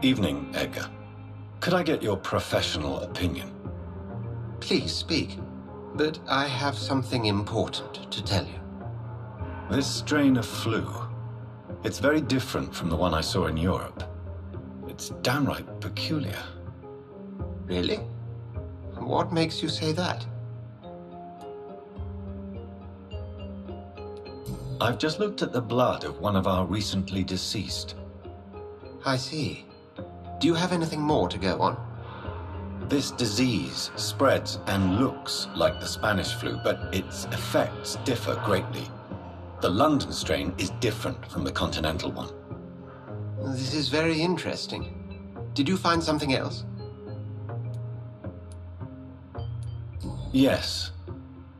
Evening, Edgar. Could I get your professional opinion? Please speak, but I have something important to tell you. This strain of flu, it's very different from the one I saw in Europe. It's downright peculiar. Really? What makes you say that? I've just looked at the blood of one of our recently deceased. I see. Do you have anything more to go on? This disease spreads and looks like the Spanish flu, but its effects differ greatly. The London strain is different from the continental one. This is very interesting. Did you find something else? Yes.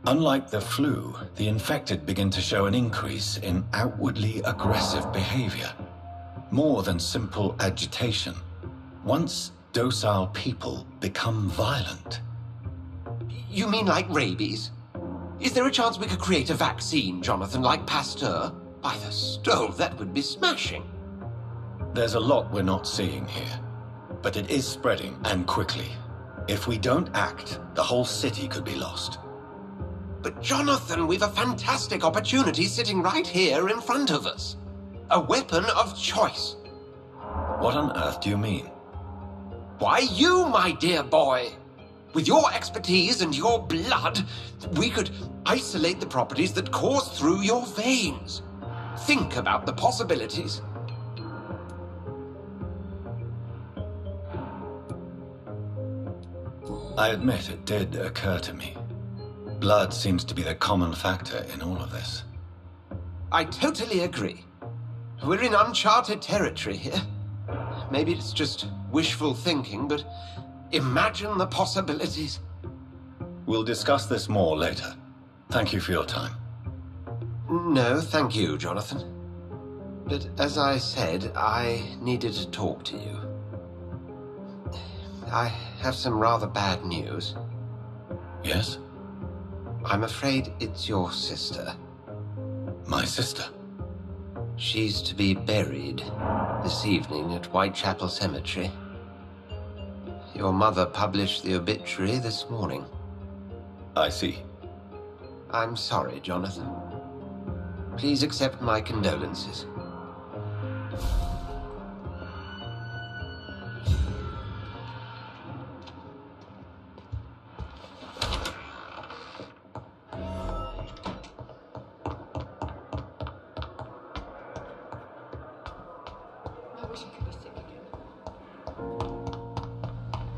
Unlike the flu, the infected begin to show an increase in outwardly aggressive behavior. More than simple agitation. Once docile people become violent. You mean like rabies? Is there a chance we could create a vaccine, Jonathan, like Pasteur? By the stove, that would be smashing. There's a lot we're not seeing here, but it is spreading, and quickly. If we don't act, the whole city could be lost. But Jonathan, we've a fantastic opportunity sitting right here in front of us. A weapon of choice. What on earth do you mean? Why, you, my dear boy. With your expertise and your blood, we could isolate the properties that course through your veins. Think about the possibilities. I admit it did occur to me. Blood seems to be the common factor in all of this. I totally agree. We're in uncharted territory here. Maybe it's just wishful thinking, but imagine the possibilities. We'll discuss this more later. Thank you for your time. No, thank you, Jonathan. But as I said, I needed to talk to you. I have some rather bad news. Yes? I'm afraid it's your sister. My sister? She's to be buried this evening at Whitechapel Cemetery. Your mother published the obituary this morning. I see. I'm sorry, Jonathan. Please accept my condolences.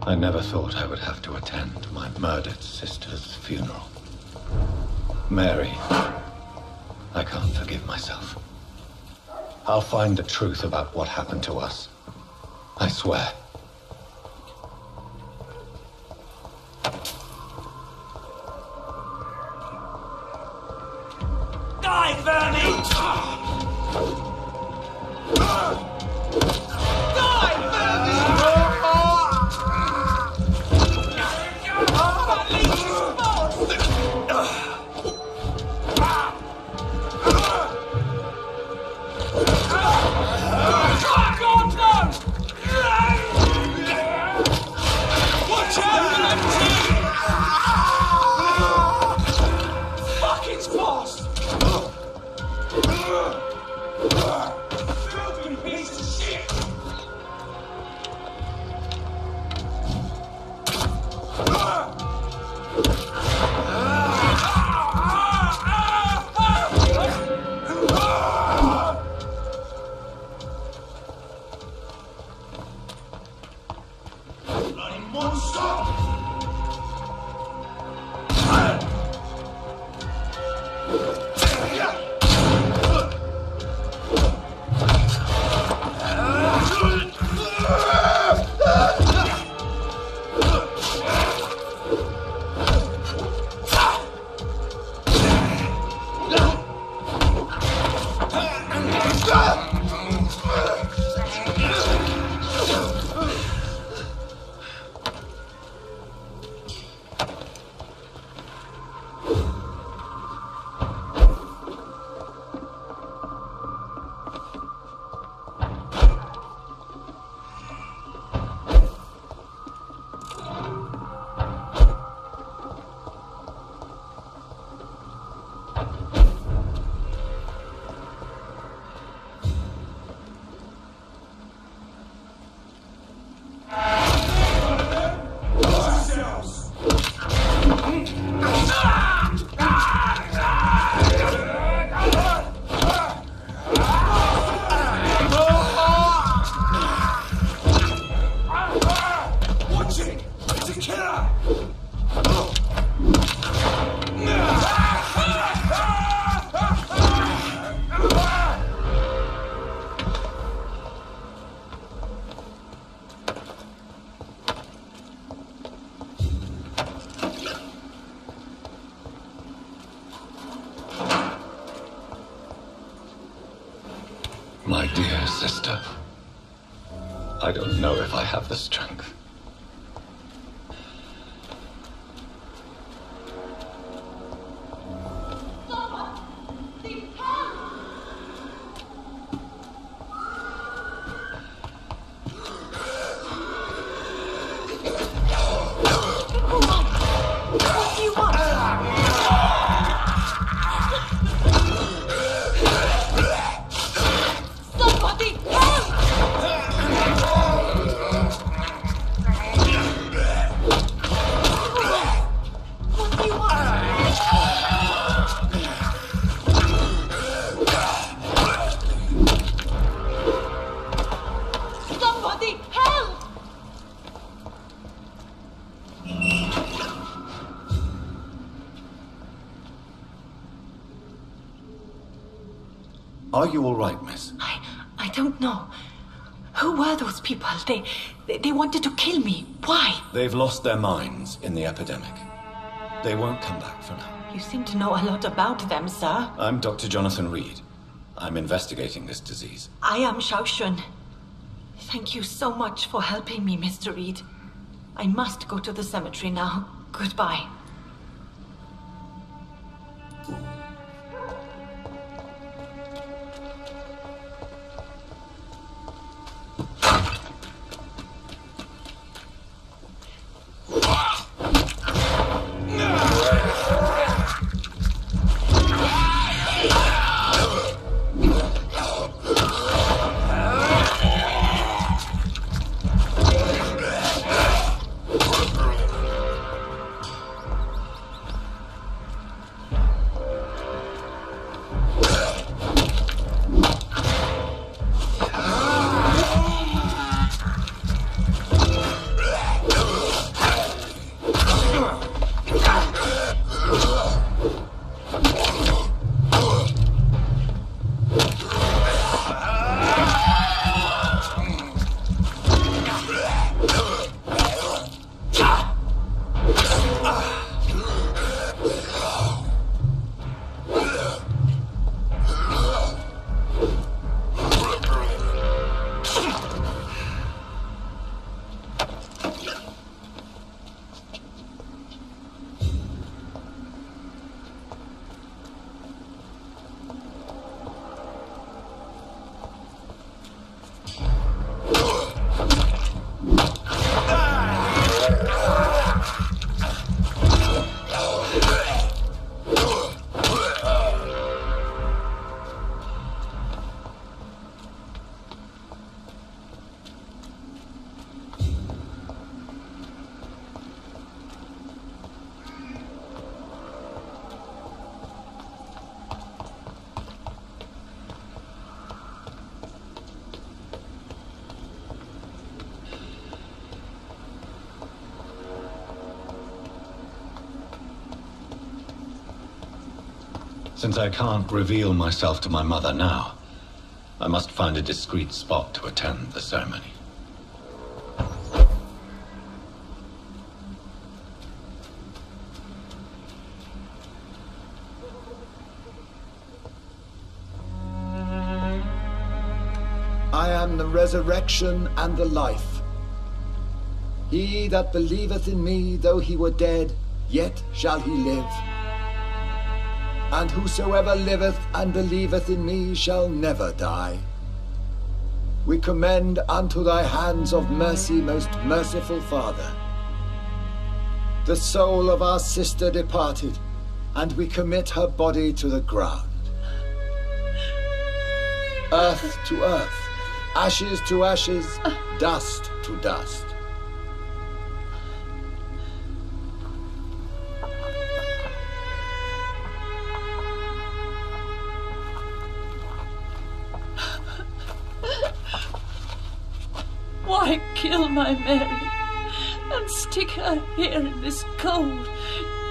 I never thought I would have to attend my murdered sister's funeral. Mary, I can't forgive myself. I'll find the truth about what happened to us. I swear. Die, vermin! Die, vermin! the strength. Are you all right, miss? I don't know. Who were those people? They wanted to kill me. Why? They've lost their minds in the epidemic. They won't come back for now. You seem to know a lot about them, sir. I'm Dr. Jonathan Reed. I'm investigating this disease. I am Xiaoxun. Thank you so much for helping me, Mr. Reed. I must go to the cemetery now. Goodbye. Since I can't reveal myself to my mother now, I must find a discreet spot to attend the ceremony. I am the resurrection and the life. He that believeth in me, though he were dead, yet shall he live. And whosoever liveth and believeth in me shall never die. We commend unto thy hands of mercy, most merciful Father, the soul of our sister departed, and we commit her body to the ground. Earth to earth, ashes to ashes, dust to dust. Why kill my Mary and stick her here in this cold,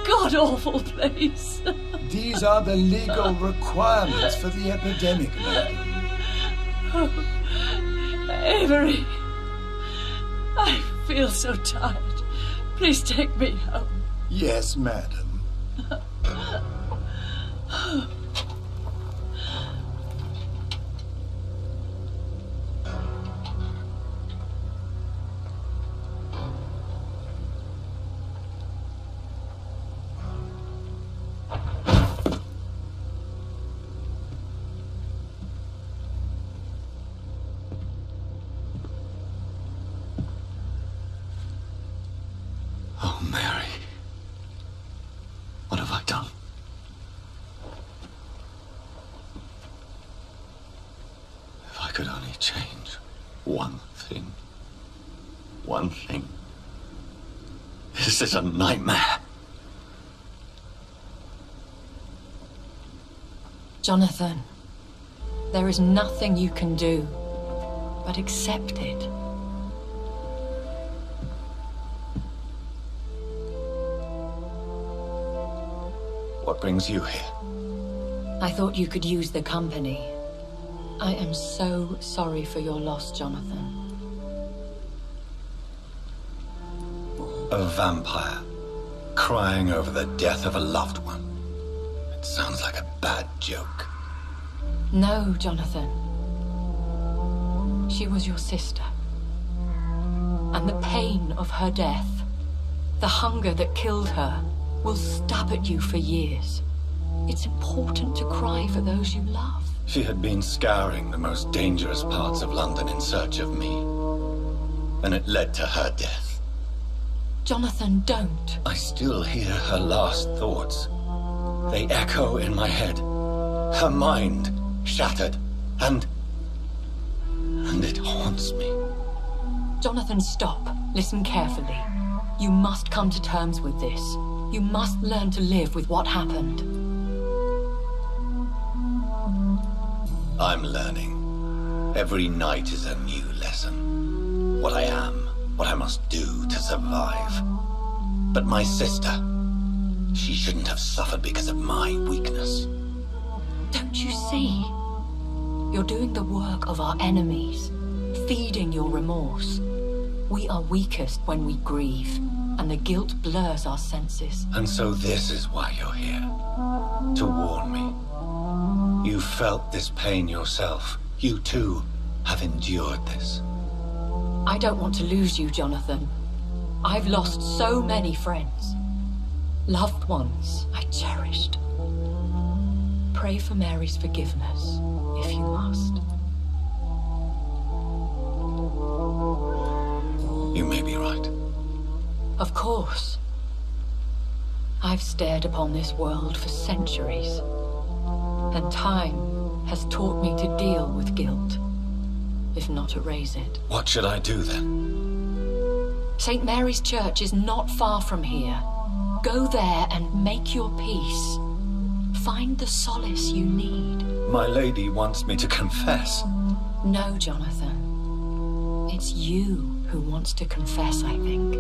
god-awful place? These are the legal requirements for the epidemic, madam. Oh, Avery, I feel so tired. Please take me home. Yes, madam. Oh, Mary. What have I done? If I could only change one thing. One thing. This is a nightmare. Jonathan, there is nothing you can do but accept it. What brings you here? I thought you could use the company. I am so sorry for your loss, Jonathan. A vampire crying over the death of a loved one. It sounds like a bad joke. No, Jonathan. She was your sister. And the pain of her death, the hunger that killed her, will stab at you for years. It's important to cry for those you love. She had been scouring the most dangerous parts of London in search of me. And it led to her death. Jonathan, don't. I still hear her last thoughts. They echo in my head. Her mind shattered, and it haunts me. Jonathan, stop. Listen carefully. You must come to terms with this. You must learn to live with what happened. I'm learning. Every night is a new lesson. What I am, what I must do to survive. But my sister, she shouldn't have suffered because of my weakness. Don't you see? You're doing the work of our enemies, feeding your remorse. We are weakest when we grieve, and the guilt blurs our senses. And so this is why you're here. To warn me. You felt this pain yourself. You too have endured this. I don't want to lose you, Jonathan. I've lost so many friends. Loved ones I cherished. Pray for Mary's forgiveness, if you must. You may be right. Of course. I've stared upon this world for centuries, and time has taught me to deal with guilt, if not erase it. What should I do then? St. Mary's Church is not far from here. Go there and make your peace. Find the solace you need. My lady wants me to confess. No, Jonathan. It's you who wants to confess, I think.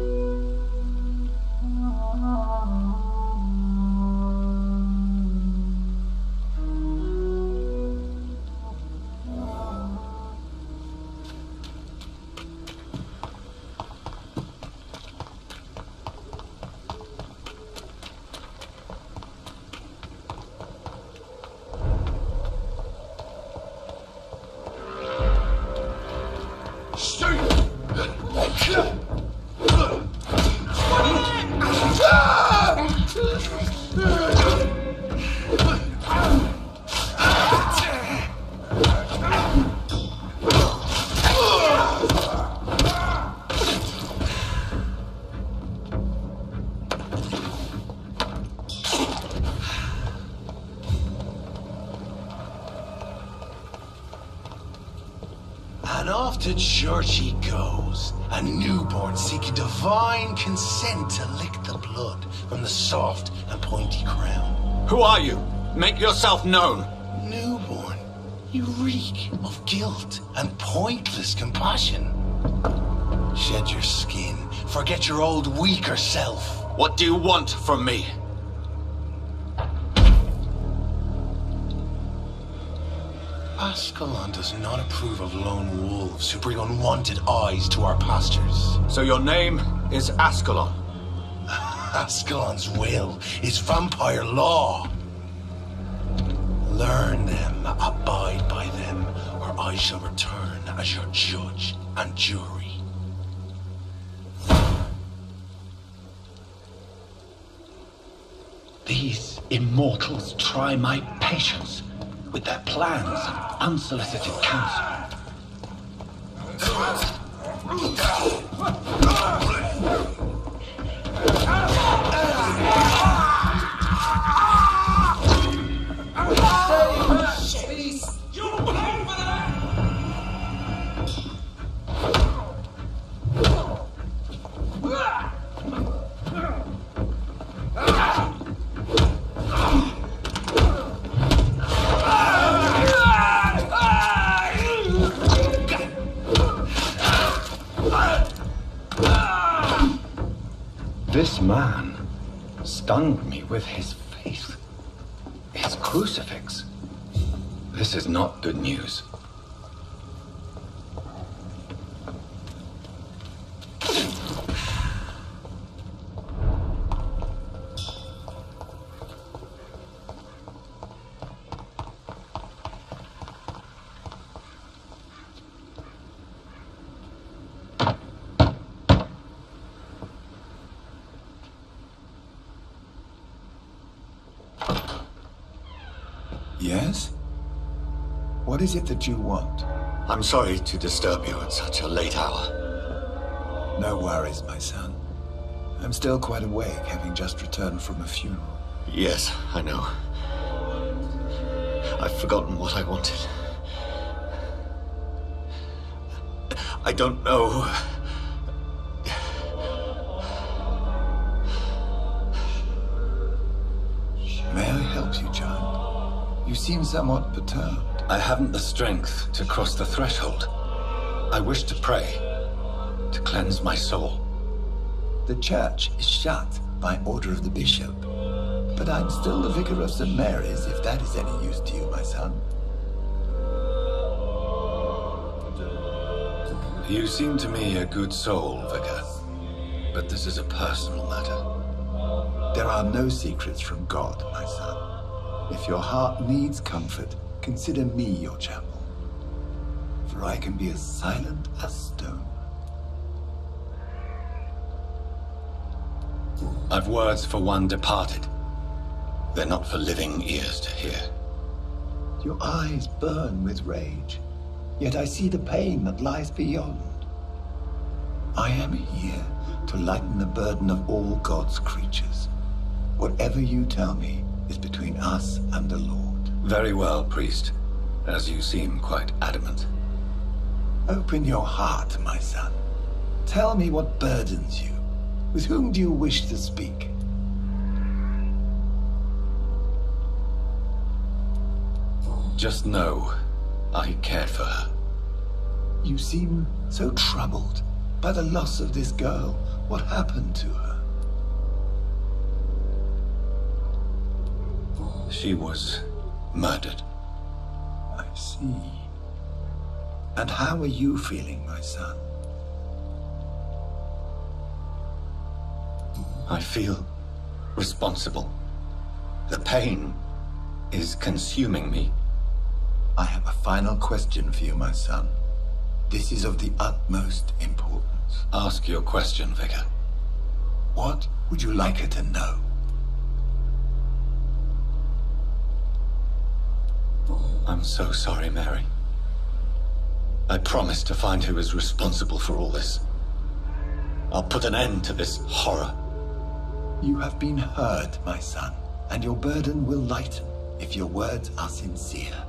And off to church he goes, a newborn seeking divine consent to lick the blood from the soft and pointy crown. Who are you? Make yourself known. Newborn, you reek of guilt and pointless compassion. Shed your skin, forget your old weaker self. What do you want from me? Ascalon does not approve of lone wolves who bring unwanted eyes to our pastures. So your name is Ascalon? Ascalon's will is vampire law. Learn them, abide by them, or I shall return as your judge and jury. These immortals try my patience with their plans and unsolicited counsel. This man stunned me with his faith. His crucifix. This is not good news. Yes? What is it that you want? I'm sorry to disturb you at such a late hour. No worries, my son. I'm still quite awake, having just returned from a funeral. Yes, I know. I've forgotten what I wanted. I don't know. May I help you, child? You seem somewhat perturbed. I haven't the strength to cross the threshold. I wish to pray, to cleanse my soul. The church is shut by order of the bishop. But I'm still the vicar of St. Mary's, if that is any use to you, my son. You seem to me a good soul, Vicar. But this is a personal matter. There are no secrets from God, my son. If your heart needs comfort, consider me your chapel. For I can be as silent as stone. I've words for one departed. They're not for living ears to hear. Your eyes burn with rage, yet I see the pain that lies beyond. I am here to lighten the burden of all God's creatures. Whatever you tell me is between us and the Lord. Very well, priest, as you seem quite adamant. Open your heart, my son. Tell me what burdens you. With whom do you wish to speak? Just know, I cared for her. You seem so troubled by the loss of this girl. What happened to her? She was murdered. I see. And how are you feeling, my son? I feel responsible. The pain is consuming me. I have a final question for you, my son. This is of the utmost importance. Ask your question, Vicar. What would you like her to know? I'm so sorry, Mary. I promise to find who is responsible for all this. I'll put an end to this horror. You have been heard, my son, and your burden will lighten if your words are sincere.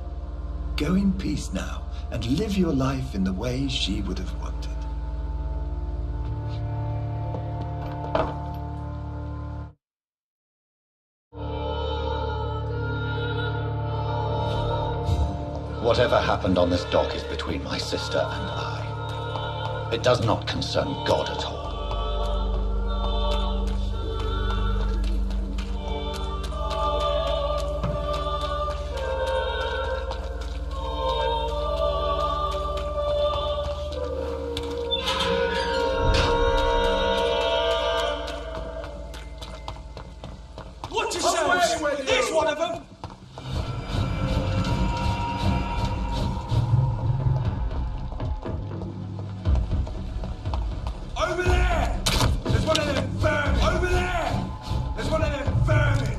Go in peace now, and live your life in the way she would have wanted. Whatever happened on this dock is between my sister and I. It does not concern God at all. Watch yourselves! Here's one of them! Over there! There's one of them vermin! Over there! There's one of them vermin!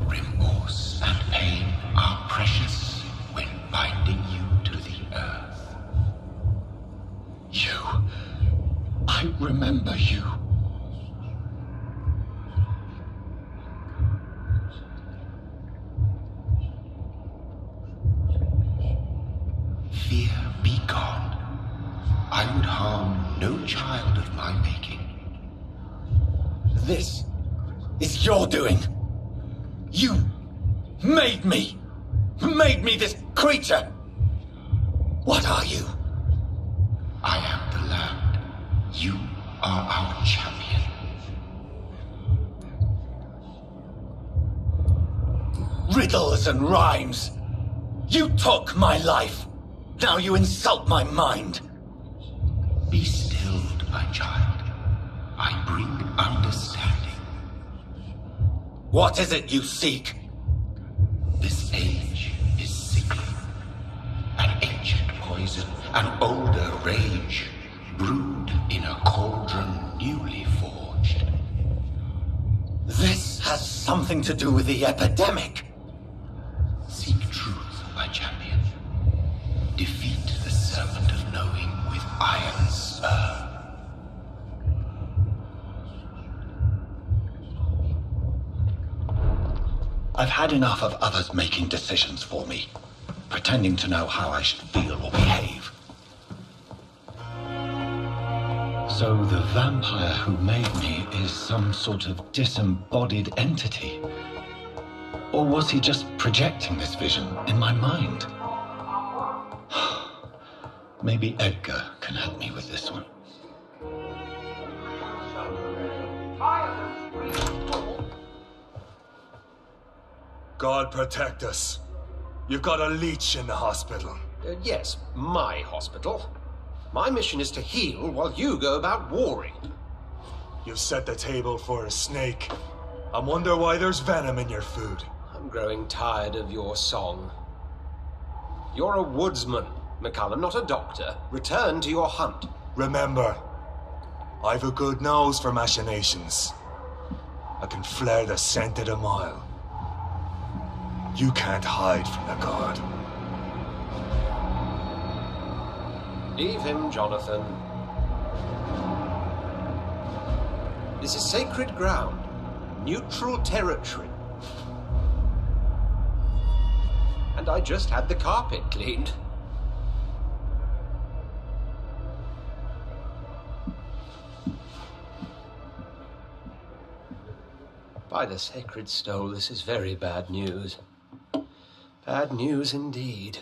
Remorse and pain are precious when binding you to the earth. You. I remember you. Fear be gone. I would harm no child of my making. This is your doing. You made me this creature. What are you? I am the land. You are our champion. Riddles and rhymes. You took my life. Now you insult my mind. Be stilled, my child. I bring understanding. What is it you seek? This age is sickly. An ancient poison, an older rage, brewed in a cauldron newly forged. This has something to do with the epidemic. Seek truth, my champion. Defeat the serpent of knowing with iron spur. I've had enough of others making decisions for me, pretending to know how I should feel or behave. So the vampire who made me is some sort of disembodied entity? Or was he just projecting this vision in my mind? Maybe Edgar can help me with this one. God protect us. You've got a leech in the hospital. Yes, my hospital. My mission is to heal while you go about warring. You've set the table for a snake. I wonder why there's venom in your food. I'm growing tired of your song. You're a woodsman, McCullum, not a doctor. Return to your hunt. Remember, I've a good nose for machinations. I can flare the scent at a mile. You can't hide from the god. Leave him, Jonathan. This is sacred ground. Neutral territory. And I just had the carpet cleaned. By the sacred stole, this is very bad news. Bad news indeed.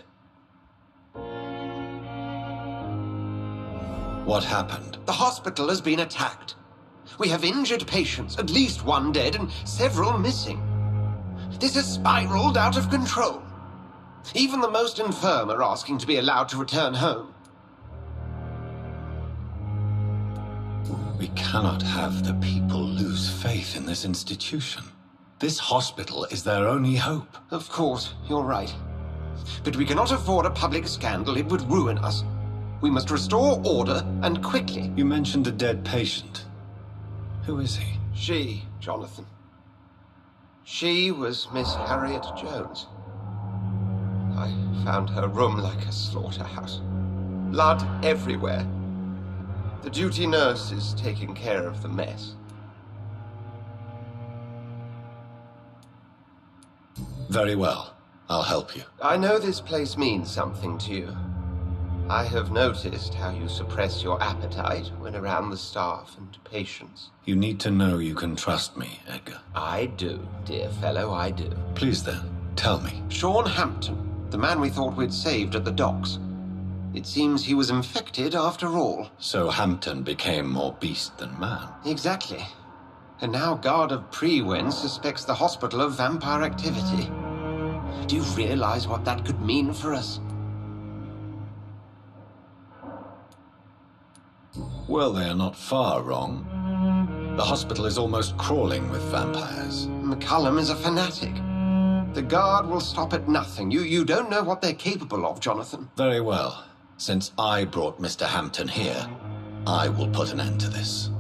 What happened? The hospital has been attacked. We have injured patients, at least one dead and several missing. This has spiraled out of control. Even the most infirm are asking to be allowed to return home. We cannot have the people lose faith in this institution. This hospital is their only hope. Of course, you're right. But we cannot afford a public scandal. It would ruin us. We must restore order, and quickly. You mentioned a dead patient. Who is he? She, Jonathan. She was Miss Harriet Jones. I found her room like a slaughterhouse. Blood everywhere. The duty nurse is taking care of the mess. Very well. I'll help you. I know this place means something to you. I have noticed how you suppress your appetite when around the staff and patients. You need to know you can trust me, Edgar. I do, dear fellow, I do. Please then, tell me. Sean Hampton, the man we thought we'd saved at the docks. It seems he was infected after all. So Hampton became more beast than man. Exactly. And now Guard of Prewen suspects the hospital of vampire activity. Do you realize what that could mean for us? Well, they are not far wrong. The hospital is almost crawling with vampires. McCullum is a fanatic. The Guard will stop at nothing. You don't know what they're capable of, Jonathan. Very well. Since I brought Mr. Hampton here, I will put an end to this.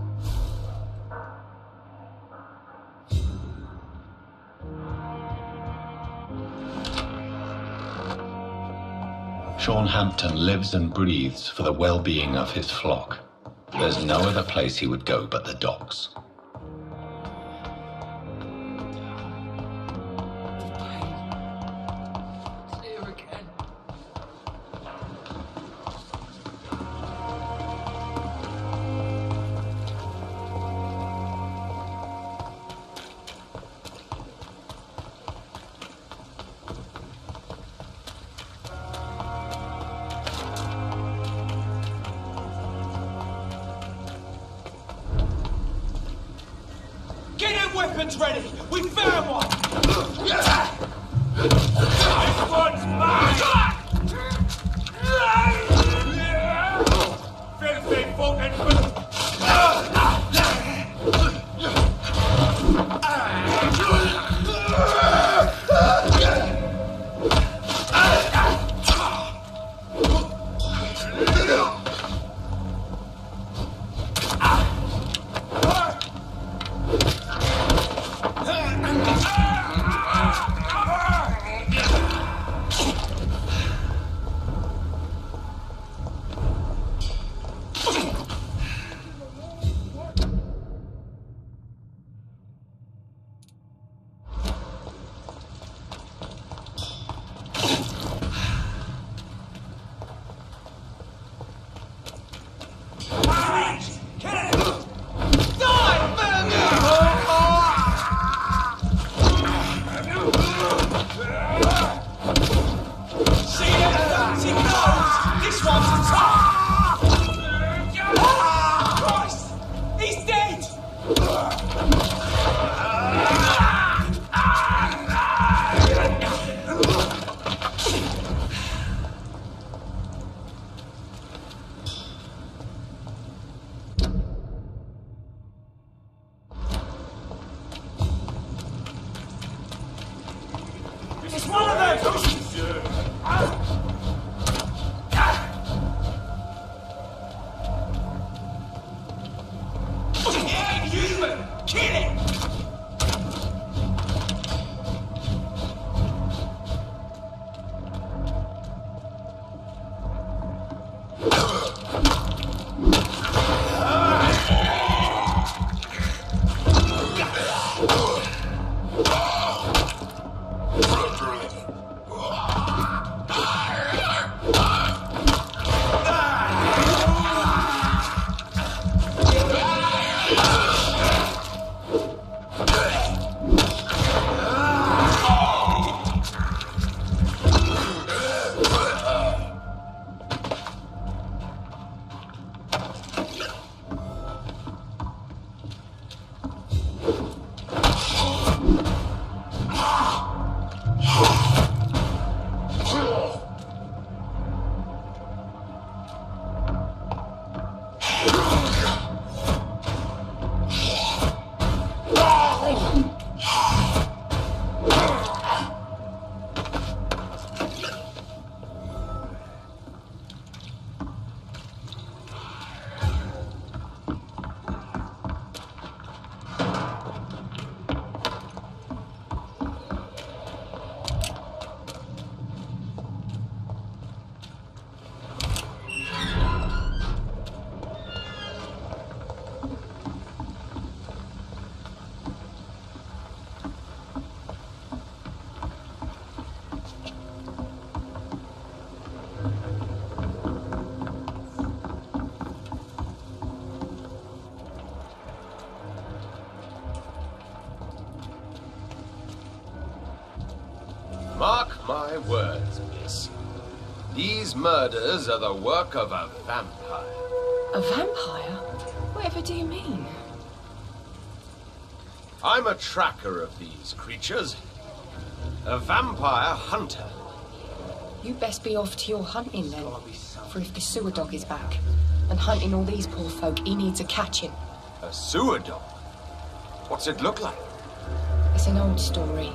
Sean Hampton lives and breathes for the well-being of his flock. There's no other place he would go but the docks. weapons ready! We found one! This one's mine! Filthy fucking... Mark my words, miss. These murders are the work of a vampire. A vampire? Whatever do you mean? I'm a tracker of these creatures. A vampire hunter. You best be off to your hunting then. For if the sewer dog is back and hunting all these poor folk, he needs a catching. A sewer dog? What's it look like? It's an old story.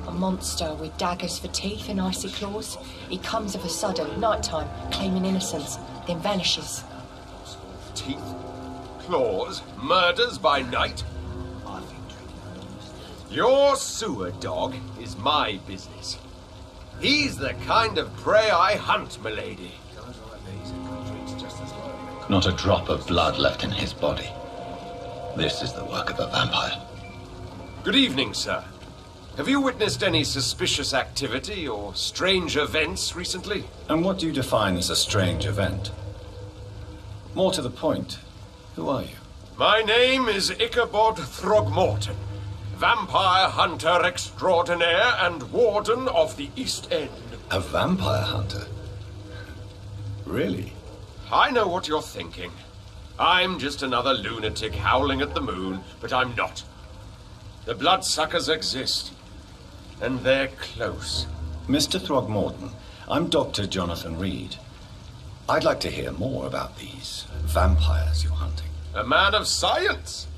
A monster with daggers for teeth and icy claws. He comes of a sudden, nighttime, claiming innocence, then vanishes. Teeth, claws, murders by night? Your sewer dog is my business. He's the kind of prey I hunt, milady. Not a drop of blood left in his body. This is the work of a vampire. Good evening, sir. Have you witnessed any suspicious activity or strange events recently? And what do you define as a strange event? More to the point, who are you? My name is Ichabod Throgmorton, vampire hunter extraordinaire and warden of the East End. A vampire hunter? Really? I know what you're thinking. I'm just another lunatic howling at the moon, but I'm not. The bloodsuckers exist. And they're close. Mr. Throgmorton, I'm Dr. Jonathan Reed. I'd like to hear more about these vampires you're hunting. A man of science?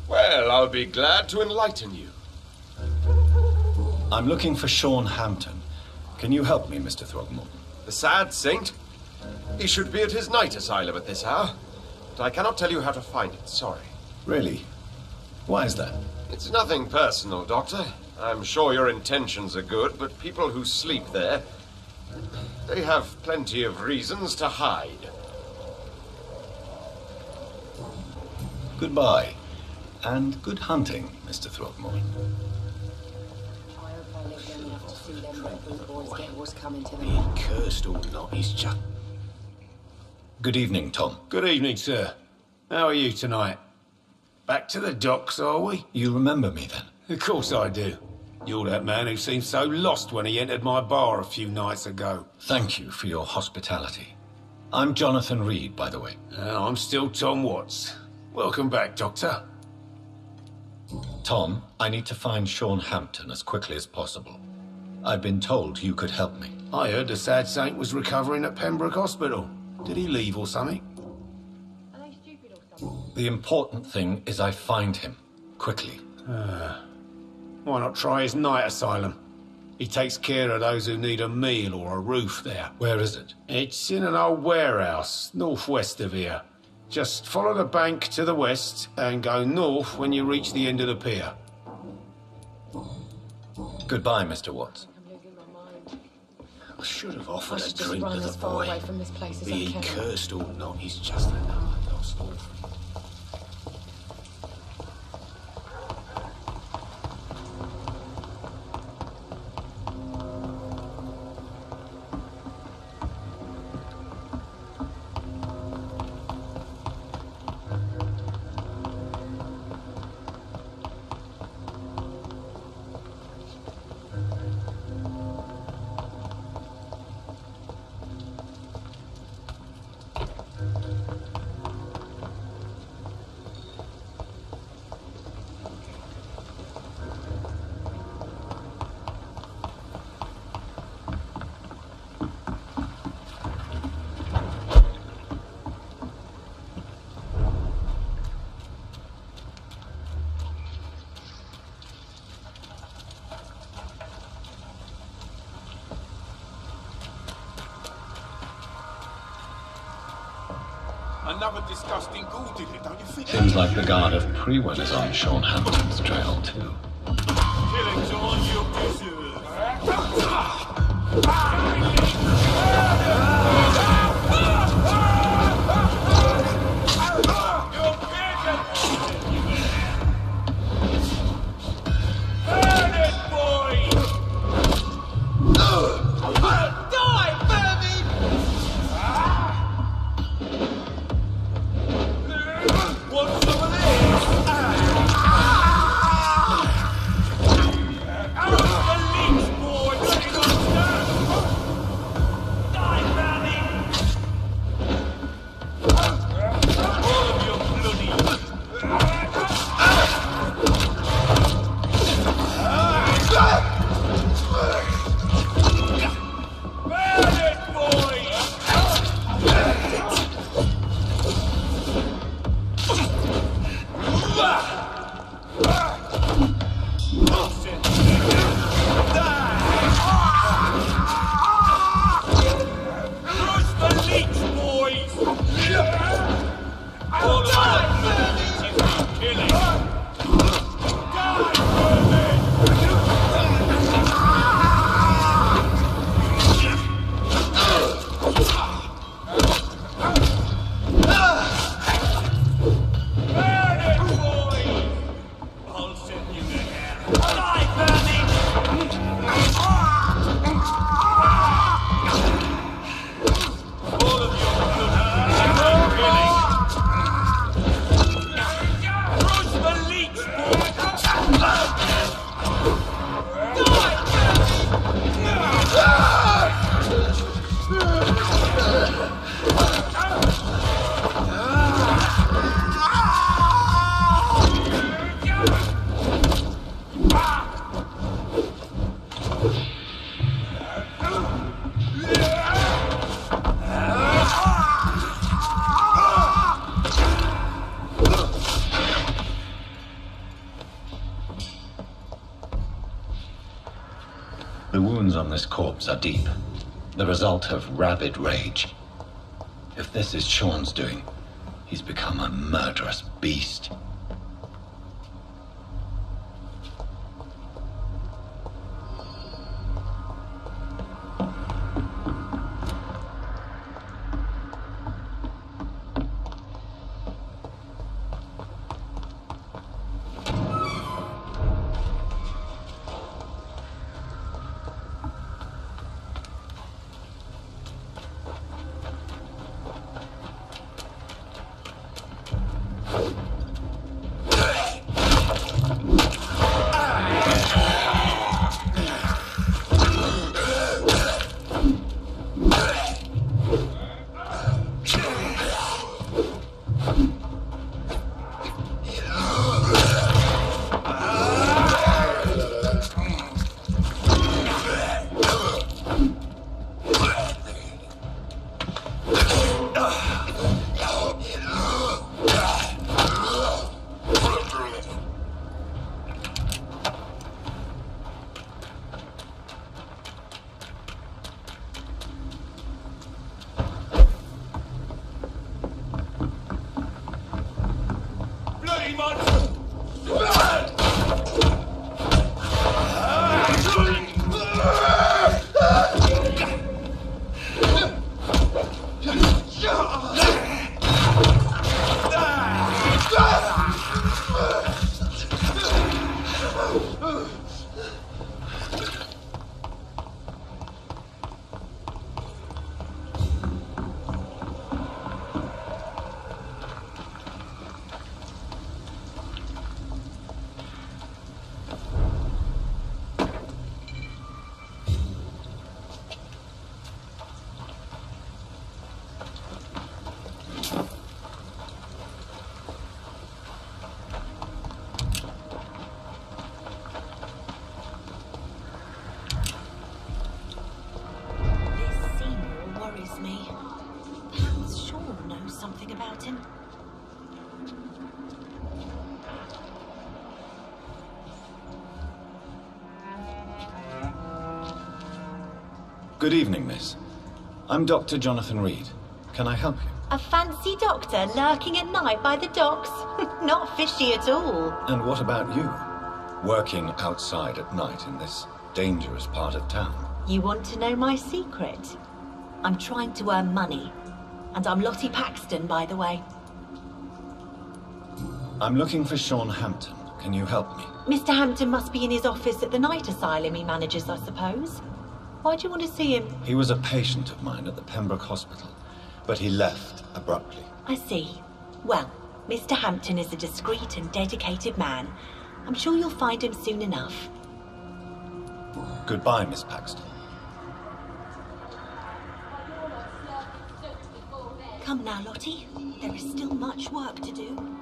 Well, I'll be glad to enlighten you. I'm looking for Sean Hampton. Can you help me, Mr. Throgmorton? The sad saint? He should be at his night asylum at this hour. But I cannot tell you how to find it, sorry. Really? Why is that? It's nothing personal, Doctor. I'm sure your intentions are good, but people who sleep there, they have plenty of reasons to hide. Goodbye. And good hunting, Mr. Throgmorton. I hope I live long enough to see them Red Bull boys get what's coming to He them. cursed or not, he's just... Good evening, Tom. Good evening, sir. How are you tonight? Back to the docks, are we? You remember me then? Of course I do. You're that man who seemed so lost when he entered my bar a few nights ago. Thank you for your hospitality. I'm Jonathan Reed, by the way. I'm still Tom Watts. Welcome back, Doctor. Tom, I need to find Sean Hampton as quickly as possible. I've been told you could help me. I heard the sad saint was recovering at Pembroke Hospital. Did he leave or something? Are they stupid or something? The important thing is I find him. Quickly. Why not try his night asylum? He takes care of those who need a meal or a roof there. Where is it? It's in an old warehouse, northwest of here. Just follow the bank to the west and go north when you reach the end of the pier. Goodbye, Mr. Watts. I'm losing my mind. I should have I offered a should just drink run to as the far boy. away from this place as Be I he can. cursed or not, he's just another lost orphan. Another disgusting ghoul did it, don't you think? Seems like the guard of Prewen is on Sean Hampton's trail, too. Killing's all you deserve. Burn it, boy! Die, vermin! Want some of this? Out of the leech, boy! Bloody monster! this corpse are deep, the result of rabid rage. If this is Sean's doing, he's become a murderous beast. Good evening, miss. I'm Dr. Jonathan Reed. Can I help you? A fancy doctor lurking at night by the docks? Not fishy at all. And what about you? Working outside at night in this dangerous part of town? You want to know my secret? I'm trying to earn money. And I'm Lottie Paxton, by the way. I'm looking for Sean Hampton. Can you help me? Mr. Hampton must be in his office at the night asylum he manages, I suppose. Why do you want to see him? He was a patient of mine at the Pembroke Hospital, but he left abruptly. I see. Well, Mr. Hampton is a discreet and dedicated man. I'm sure you'll find him soon enough. Goodbye, Miss Paxton. Come now, Lottie. There is still much work to do.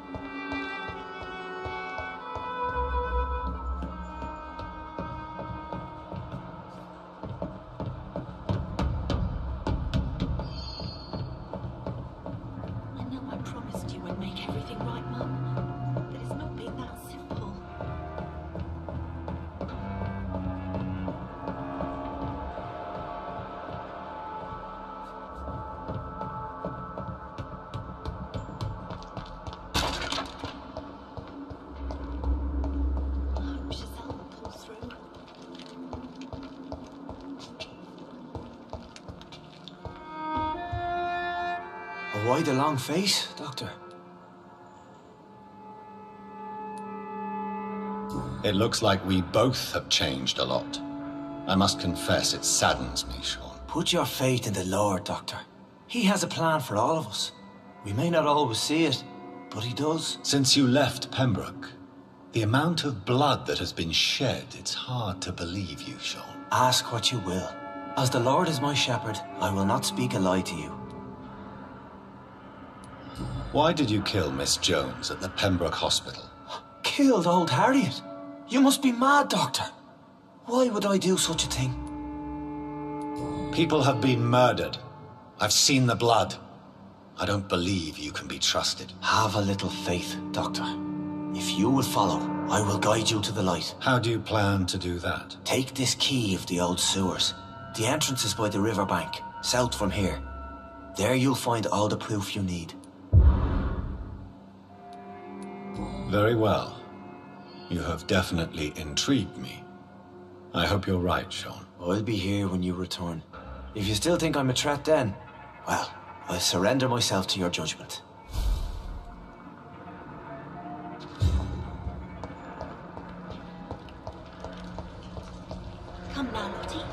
Why the long face, Doctor? It looks like we both have changed a lot. I must confess, it saddens me, Sean. Put your faith in the Lord, Doctor. He has a plan for all of us. We may not always see it, but he does. Since you left Pembroke, the amount of blood that has been shed, it's hard to believe you, Sean. Ask what you will. As the Lord is my shepherd, I will not speak a lie to you. Why did you kill Miss Jones at the Pembroke Hospital? Killed old Harriet? You must be mad, Doctor. Why would I do such a thing? People have been murdered. I've seen the blood. I don't believe you can be trusted. Have a little faith, Doctor. If you will follow, I will guide you to the light. How do you plan to do that? Take this key of the old sewers. The entrance is by the riverbank, south from here. There you'll find all the proof you need. Very well. You have definitely intrigued me. I hope you're right, Sean. I'll be here when you return. If you still think I'm a threat then, well, I'll surrender myself to your judgment. Come now, Lottie.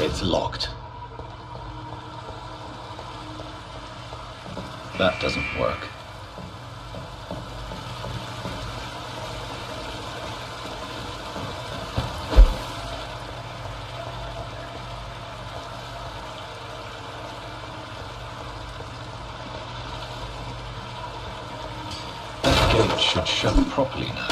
It's locked. That doesn't work. That gate should shut properly now.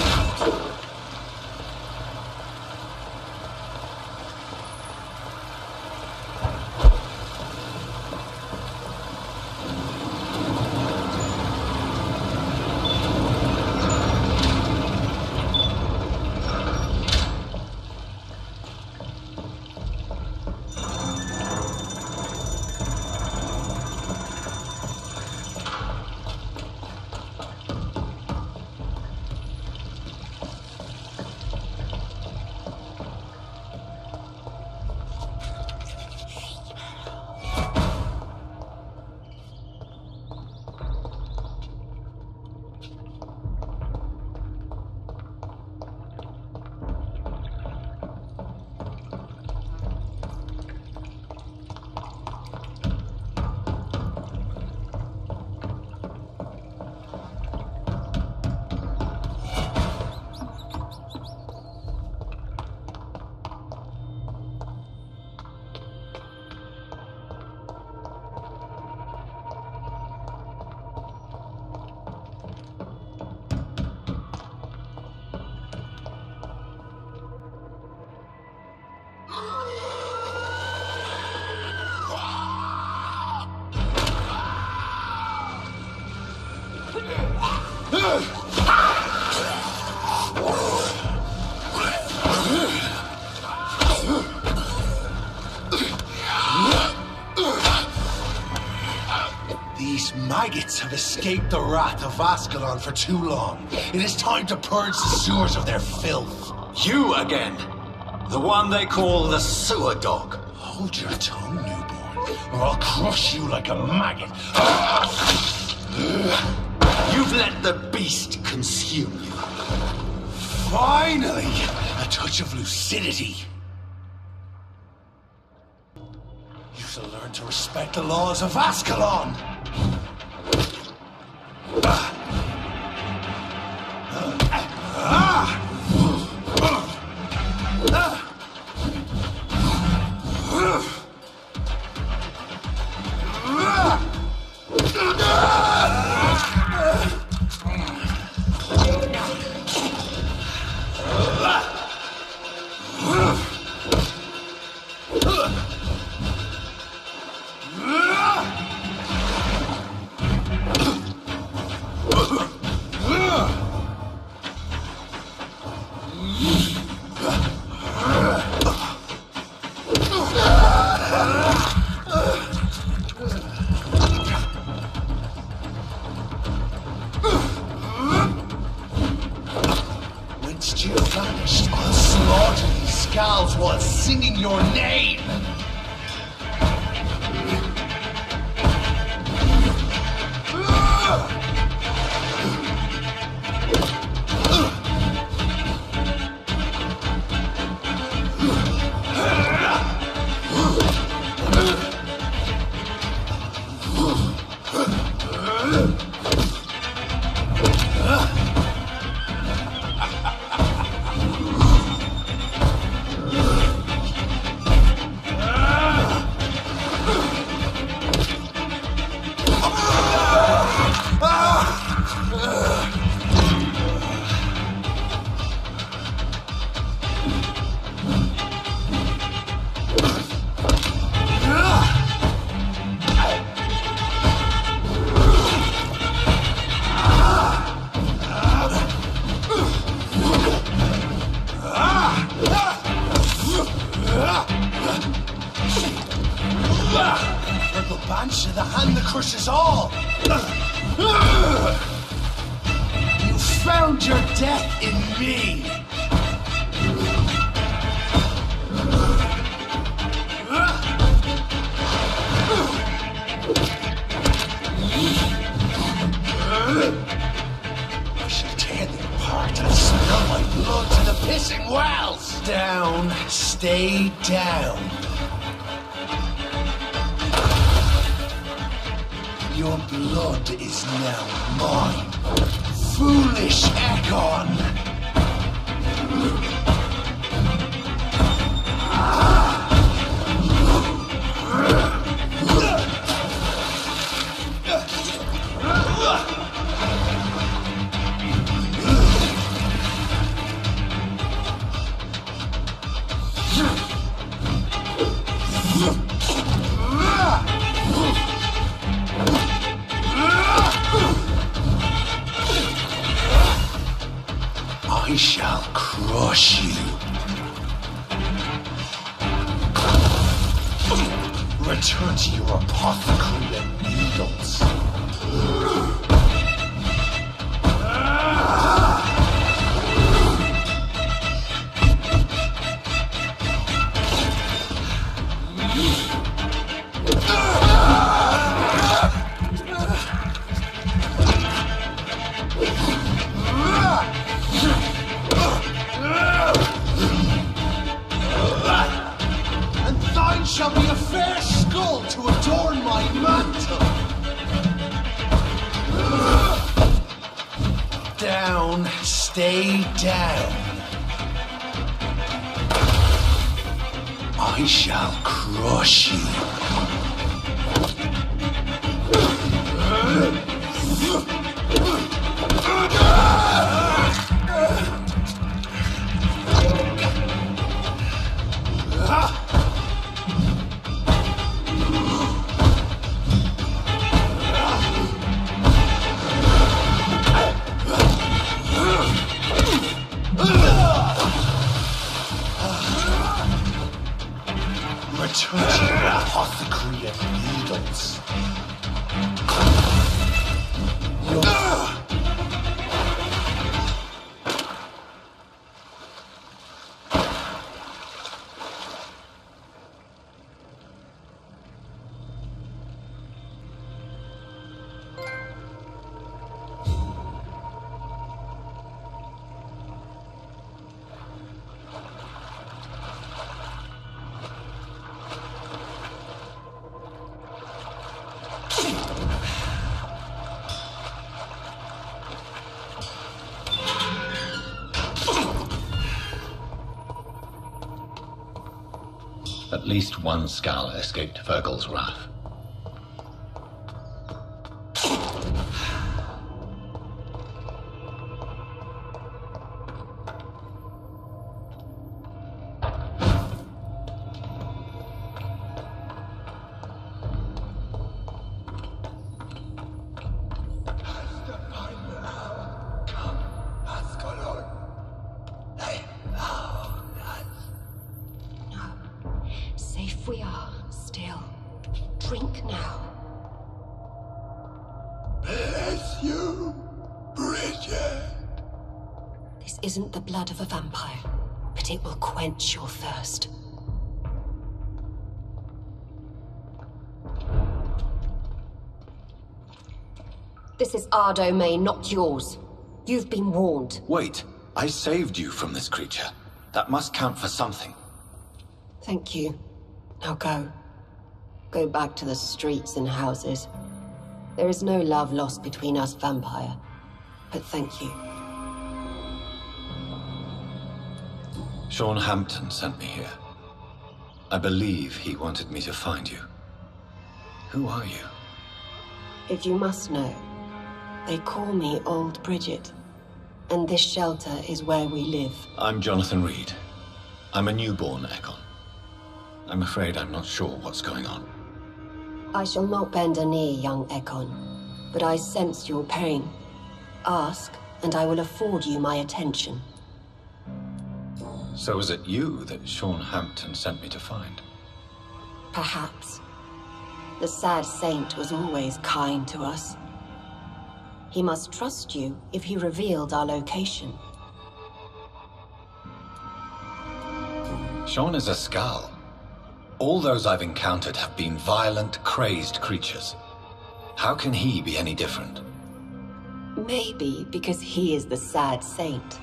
These maggots have escaped the wrath of Ascalon for too long. It is time to purge the sewers of their filth. You again. The one they call the sewer dog. Hold your tongue, newborn, or I'll crush you like a maggot. You've let the beast consume you. Finally, a touch of lucidity. You shall learn to respect the laws of Ascalon. While singing your name! Banshee, the hand that crushes all! You found your death in me! I shall tear thee apart and spill my blood to the pissing wells! Down, stay down. Your blood is now mine, foolish Ekon! I shall crush you. Return to your apothecary and needles. Shall be a fair skull to adorn my mantle. Down, stay down. I shall crush you. Return to your apothecary of needles. At least one Skull escaped Virgil's wrath. Safe we are, still. Drink now. Bless you, Bridget. This isn't the blood of a vampire, but it will quench your thirst. This is our domain, not yours. You've been warned. Wait, I saved you from this creature. That must count for something. Thank you. Now go. Go back to the streets and houses. There is no love lost between us, vampire. But thank you. Sean Hampton sent me here. I believe he wanted me to find you. Who are you? If you must know, they call me Old Bridget. And this shelter is where we live. I'm Jonathan Reed. I'm a newborn Ekon. I'm afraid I'm not sure what's going on. I shall not bend a knee, young Ekon, but I sense your pain. Ask, and I will afford you my attention. So is it you that Sean Hampton sent me to find? Perhaps. The sad saint was always kind to us. He must trust you if he revealed our location. Sean is a Skull. All those I've encountered have been violent, crazed creatures. How can he be any different? Maybe because he is the sad saint.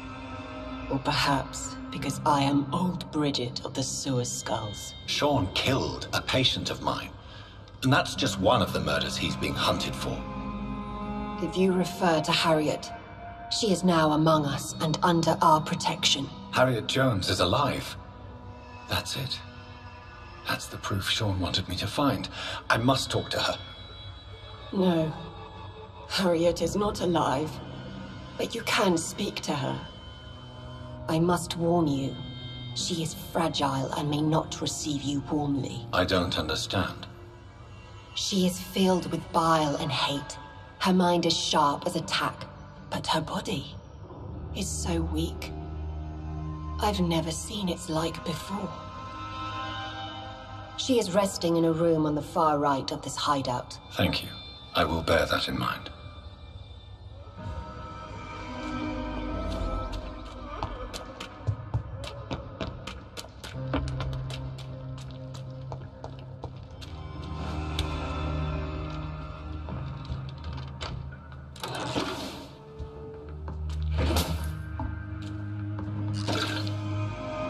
Or perhaps because I am Old Bridget of the Sewer Skulls. Sean killed a patient of mine. And that's just one of the murders he's being hunted for. If you refer to Harriet, she is now among us and under our protection. Harriet Jones is alive. That's it. That's the proof Sean wanted me to find. I must talk to her. No. Harriet is not alive. But you can speak to her. I must warn you. She is fragile and may not receive you warmly. I don't understand. She is filled with bile and hate. Her mind is sharp as a tack, but her body is so weak. I've never seen its like before. She is resting in a room on the far right of this hideout. Thank you. I will bear that in mind.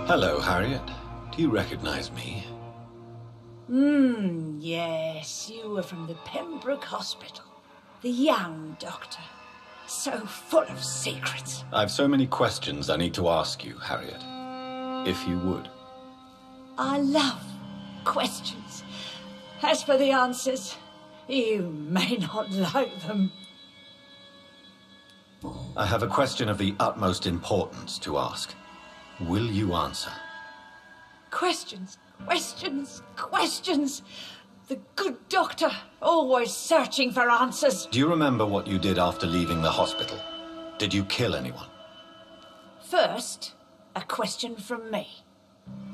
Hello, Harriet. Do you recognize me? Yes, you were from the Pembroke Hospital. The young doctor. So full of secrets. I've so many questions I need to ask you, Harriet. If you would. I love questions. As for the answers, you may not like them. I have a question of the utmost importance to ask. Will you answer? Questions, questions, questions. The good doctor, always searching for answers. Do you remember what you did after leaving the hospital? Did you kill anyone? First, a question from me.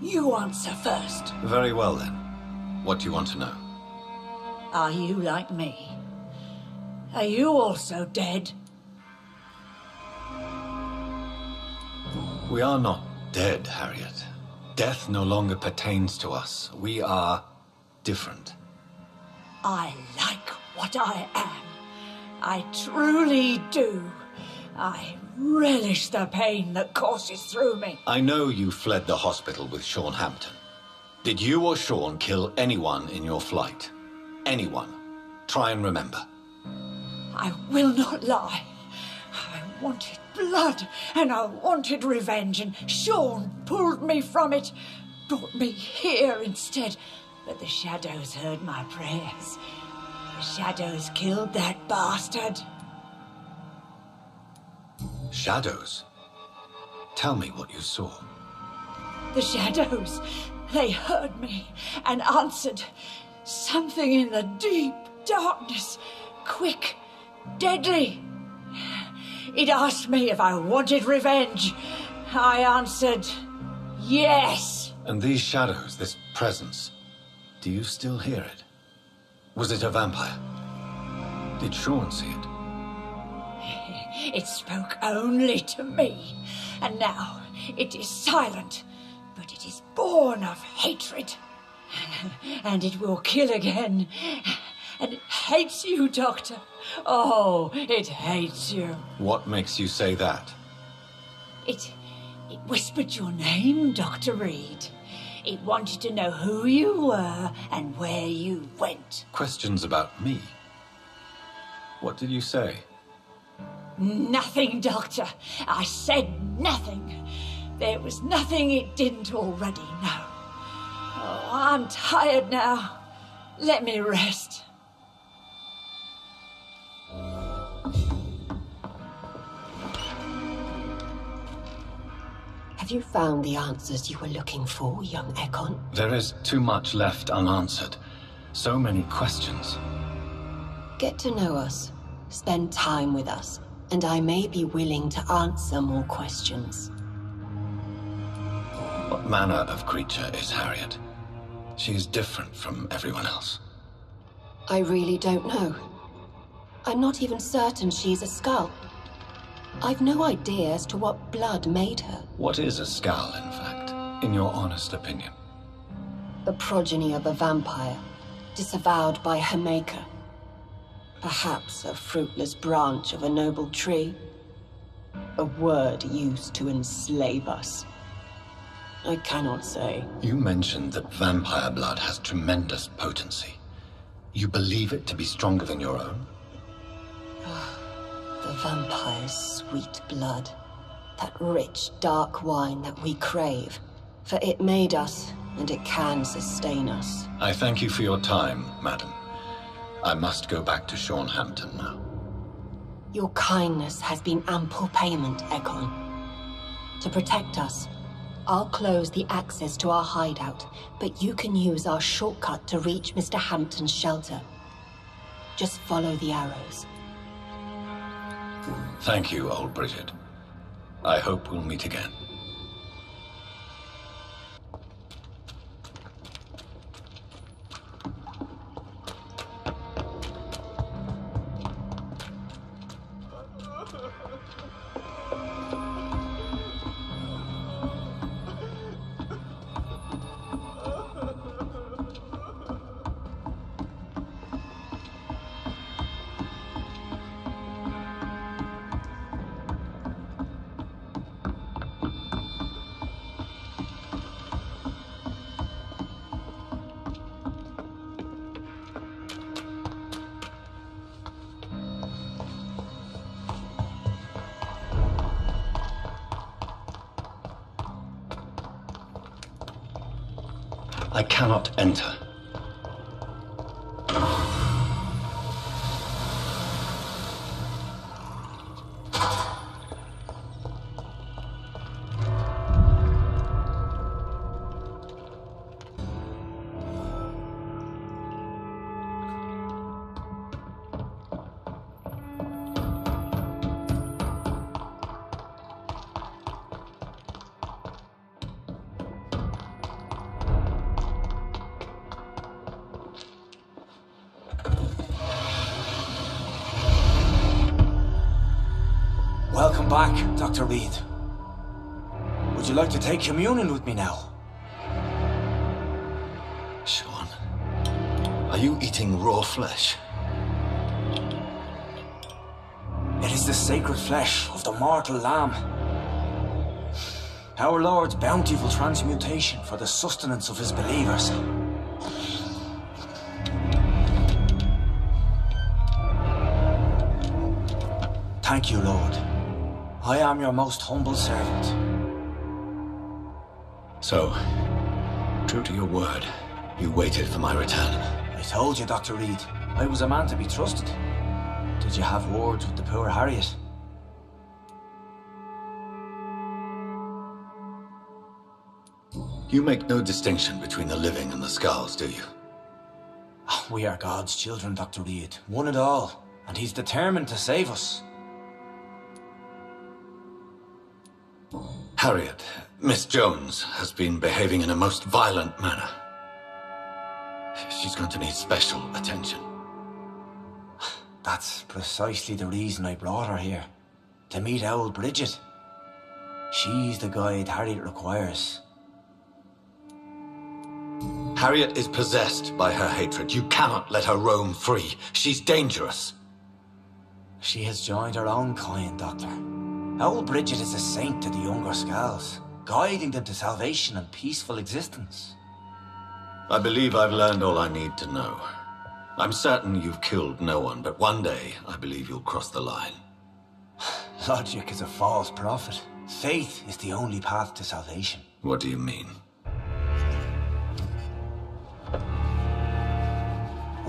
You answer first. Very well, then. What do you want to know? Are you like me? Are you also dead? We are not dead, Harriet. Death no longer pertains to us. We are different. I like what I am. I truly do. I relish the pain that courses through me. I know you fled the hospital with Sean Hampton. Did you or Sean kill anyone in your flight? Anyone? Try and remember. I will not lie. I wanted blood, and I wanted revenge, and Sean pulled me from it, brought me here instead. But the shadows heard my prayers. The shadows killed that bastard. Shadows? Tell me what you saw. The shadows, they heard me and answered. Something in the deep darkness, quick, deadly. It asked me if I wanted revenge. I answered, yes. And these shadows, this presence, do you still hear it? Was it a vampire? Did Sean see it? It spoke only to me, and now it is silent, but it is born of hatred. And it will kill again. And it hates you, Doctor. Oh, it hates you. What makes you say that? It whispered your name, Dr. Reed. It wanted to know who you were and where you went. Questions about me? What did you say? Nothing, Doctor. I said nothing. There was nothing it didn't already know. Oh, I'm tired now. Let me rest. Have you found the answers you were looking for, young Ekon? There is too much left unanswered. So many questions. Get to know us. Spend time with us. And I may be willing to answer more questions. What manner of creature is Harriet? She is different from everyone else. I really don't know. I'm not even certain she's a skull. I've no idea as to what blood made her. What is a skull, in fact, in your honest opinion? The progeny of a vampire, disavowed by her maker. Perhaps a fruitless branch of a noble tree. A word used to enslave us. I cannot say. You mentioned that vampire blood has tremendous potency. You believe it to be stronger than your own? The vampire's sweet blood. That rich, dark wine that we crave. For it made us, and it can sustain us. I thank you for your time, madam. I must go back to Sean Hampton now. Your kindness has been ample payment, Ekon. To protect us, I'll close the access to our hideout, but you can use our shortcut to reach Mr. Hampton's shelter. Just follow the arrows. Thank you, old Bridget. I hope we'll meet again. I cannot enter. back, Dr. Reed. Would you like to take communion with me now? Sean, are you eating raw flesh? It is the sacred flesh of the mortal lamb. Our Lord's bountiful transmutation for the sustenance of his believers. Thank you, Lord. I am your most humble servant. So, true to your word, you waited for my return. I told you, Dr. Reed, I was a man to be trusted. Did you have words with the poor Harriet? You make no distinction between the living and the skulls, do you? We are God's children, Dr. Reed, one and all, and he's determined to save us. Harriet, Miss Jones, has been behaving in a most violent manner. She's going to need special attention. That's precisely the reason I brought her here. To meet old Bridget. She's the guide Harriet requires. Harriet is possessed by her hatred. You cannot let her roam free. She's dangerous. She has joined her own kind, Doctor. Old Bridget is a saint to the younger Skulls, guiding them to salvation and peaceful existence. I believe I've learned all I need to know. I'm certain you've killed no one, but one day I believe you'll cross the line. Logic is a false prophet. Faith is the only path to salvation. What do you mean?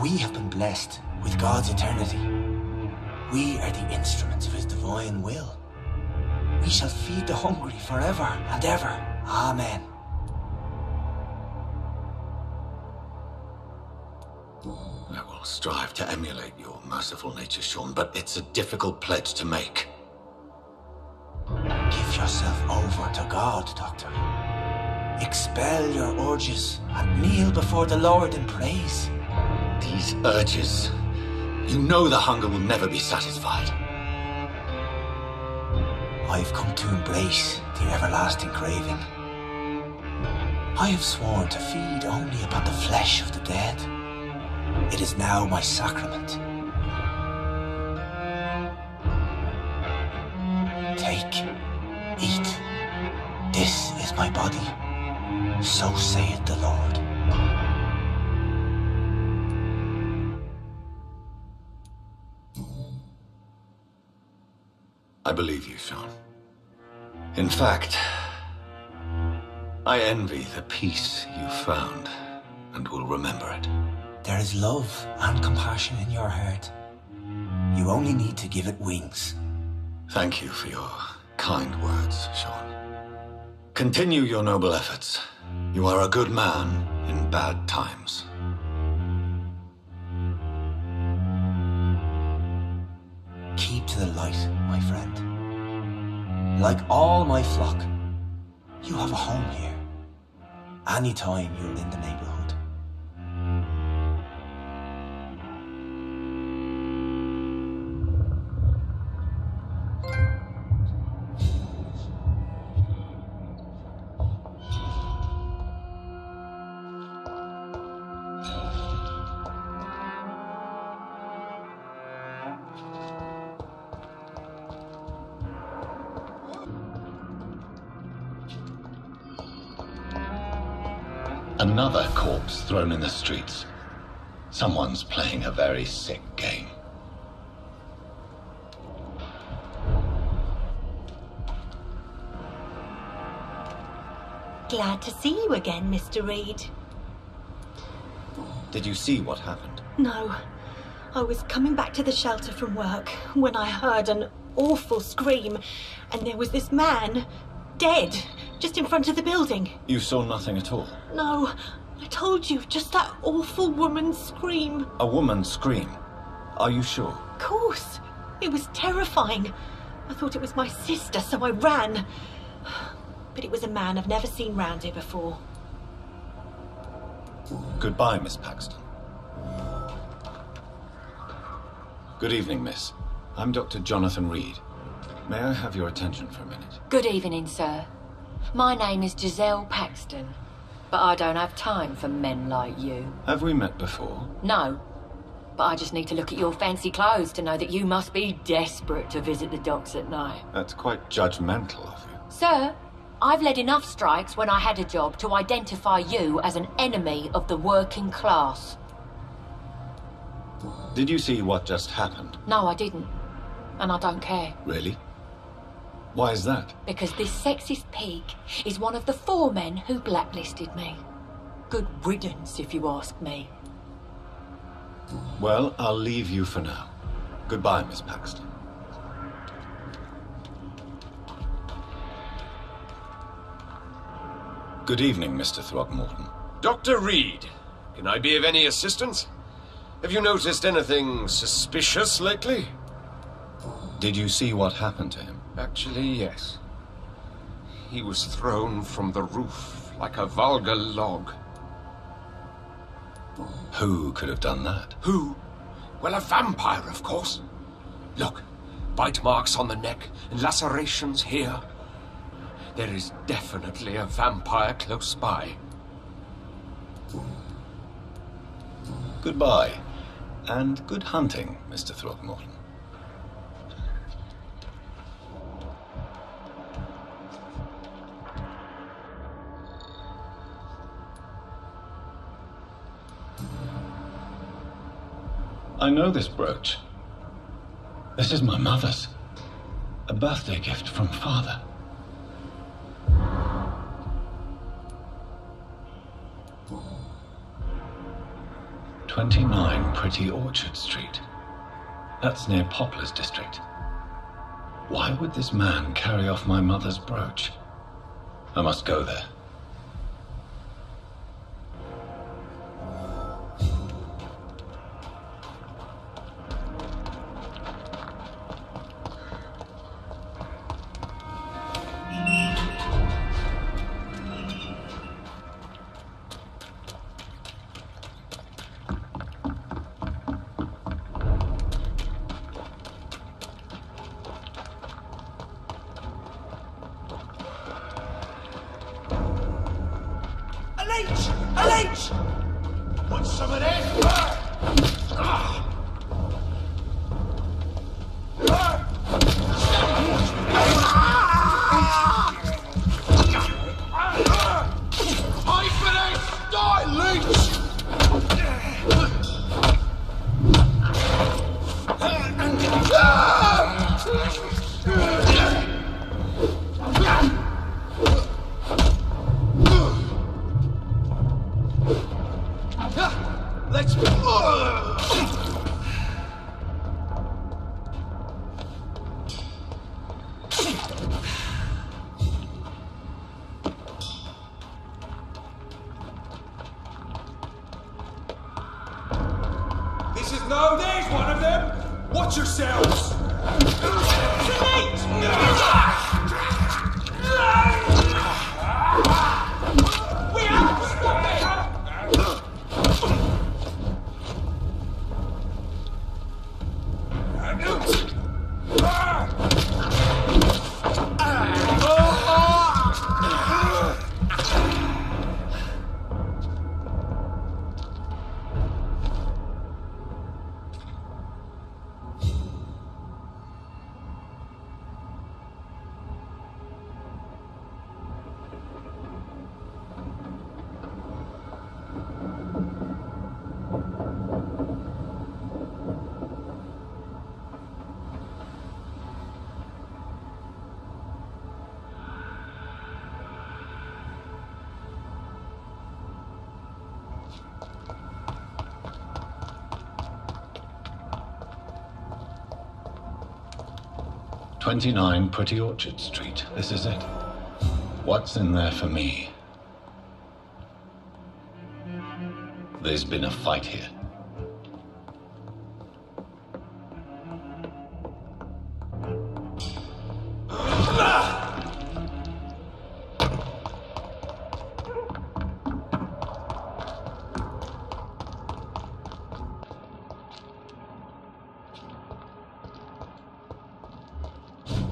We have been blessed with God's eternity. We are the instruments of his divine will. We shall feed the hungry forever and ever. Amen. I will strive to emulate your merciful nature, Sean, but it's a difficult pledge to make. Give yourself over to God, Doctor. Expel your urges and kneel before the Lord in praise. These urges. You know the hunger will never be satisfied. I've come to embrace the everlasting craving. I have sworn to feed only upon the flesh of the dead. It is now my sacrament. Take, eat. This is my body. So saith the Lord. I believe you, Sean. In fact, I envy the peace you found, and will remember it. There is love and compassion in your heart. You only need to give it wings. Thank you for your kind words, Sean. Continue your noble efforts. You are a good man in bad times. Keep to the light, my friend. Like all my flock, you have a home here. Anytime you're in the neighborhood. Another corpse thrown in the streets. Someone's playing a very sick game. Glad to see you again, Mr. Reed. Did you see what happened? No. I was coming back to the shelter from work when I heard an awful scream, and there was this man, dead, just in front of the building. You saw nothing at all? No, I told you, just that awful woman's scream. A woman's scream? Are you sure? Of course. It was terrifying. I thought it was my sister, so I ran. But it was a man I've never seen round here before. Goodbye, Miss Paxton. Good evening, miss. I'm Dr. Jonathan Reed. May I have your attention for a minute? Good evening, sir. My name is Giselle Paxton, but I don't have time for men like you. Have we met before? No, but I just need to look at your fancy clothes to know that you must be desperate to visit the docks at night. That's quite judgmental of you. Sir, I've led enough strikes when I had a job to identify you as an enemy of the working class. Did you see what just happened? No, I didn't. And I don't care. Really? Why is that? Because this sexist pig is one of the 4 men who blacklisted me. Good riddance, if you ask me. Well, I'll leave you for now. Goodbye, Miss Paxton. Good evening, Mr. Throckmorton. Dr. Reed, can I be of any assistance? Have you noticed anything suspicious lately? Did you see what happened to him? Actually, yes. He was thrown from the roof like a vulgar log. Who could have done that? Who? Well, a vampire, of course. Look, bite marks on the neck and lacerations here. There is definitely a vampire close by. Goodbye, and good hunting, Mr. Throckmorton. I know this brooch. This is my mother's. A birthday gift from father. "29 Pretty Orchard Street. That's near Poplar's district. Why would this man carry off my mother's brooch? I must go there. A leech! Want some of this? I finished! Die, leech! Let's This is no, there's one of them! Watch yourselves! We have to stop it! "29 Pretty Orchard Street. This is it. What's in there for me? There's been a fight here.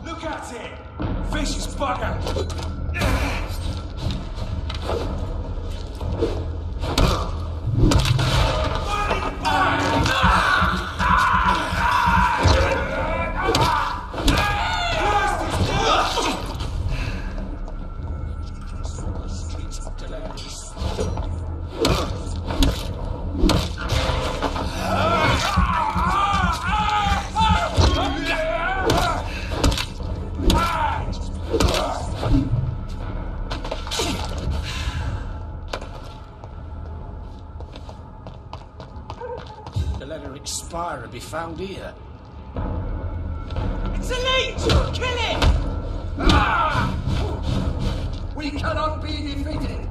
Look Look at it! Vicious bugger! The letter expire and be found here. It's a leech! Kill it! We cannot be defeated!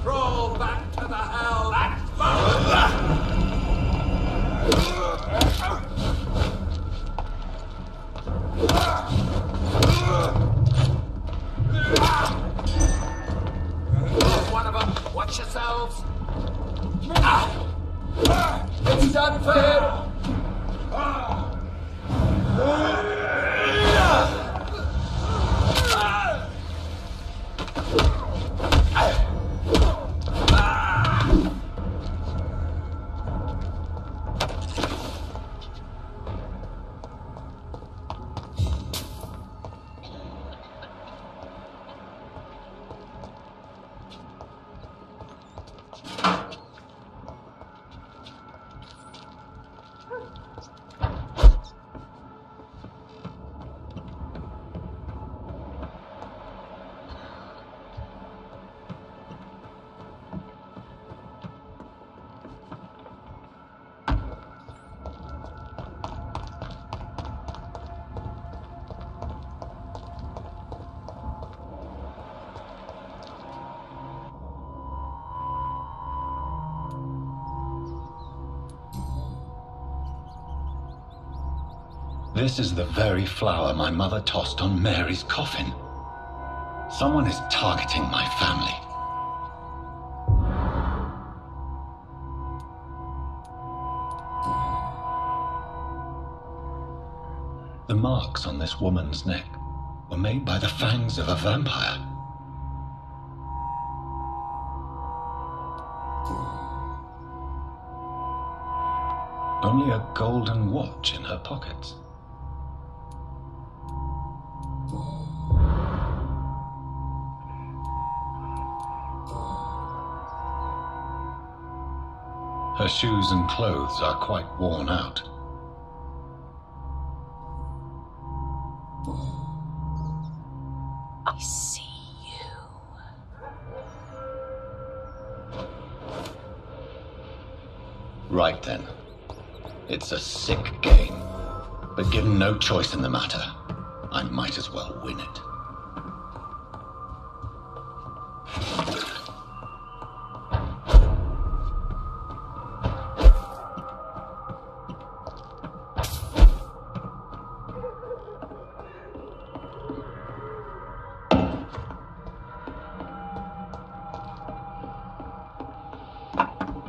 Crawl back to the hell! One of them! Watch yourselves! It's unfair! This is the very flower my mother tossed on Mary's coffin. Someone is targeting my family. The marks on this woman's neck were made by the fangs of a vampire. Only a golden watch in her pockets. Her shoes and clothes are quite worn out. I see you. Right then. It's a sick game, but given no choice in the matter, I might as well win it.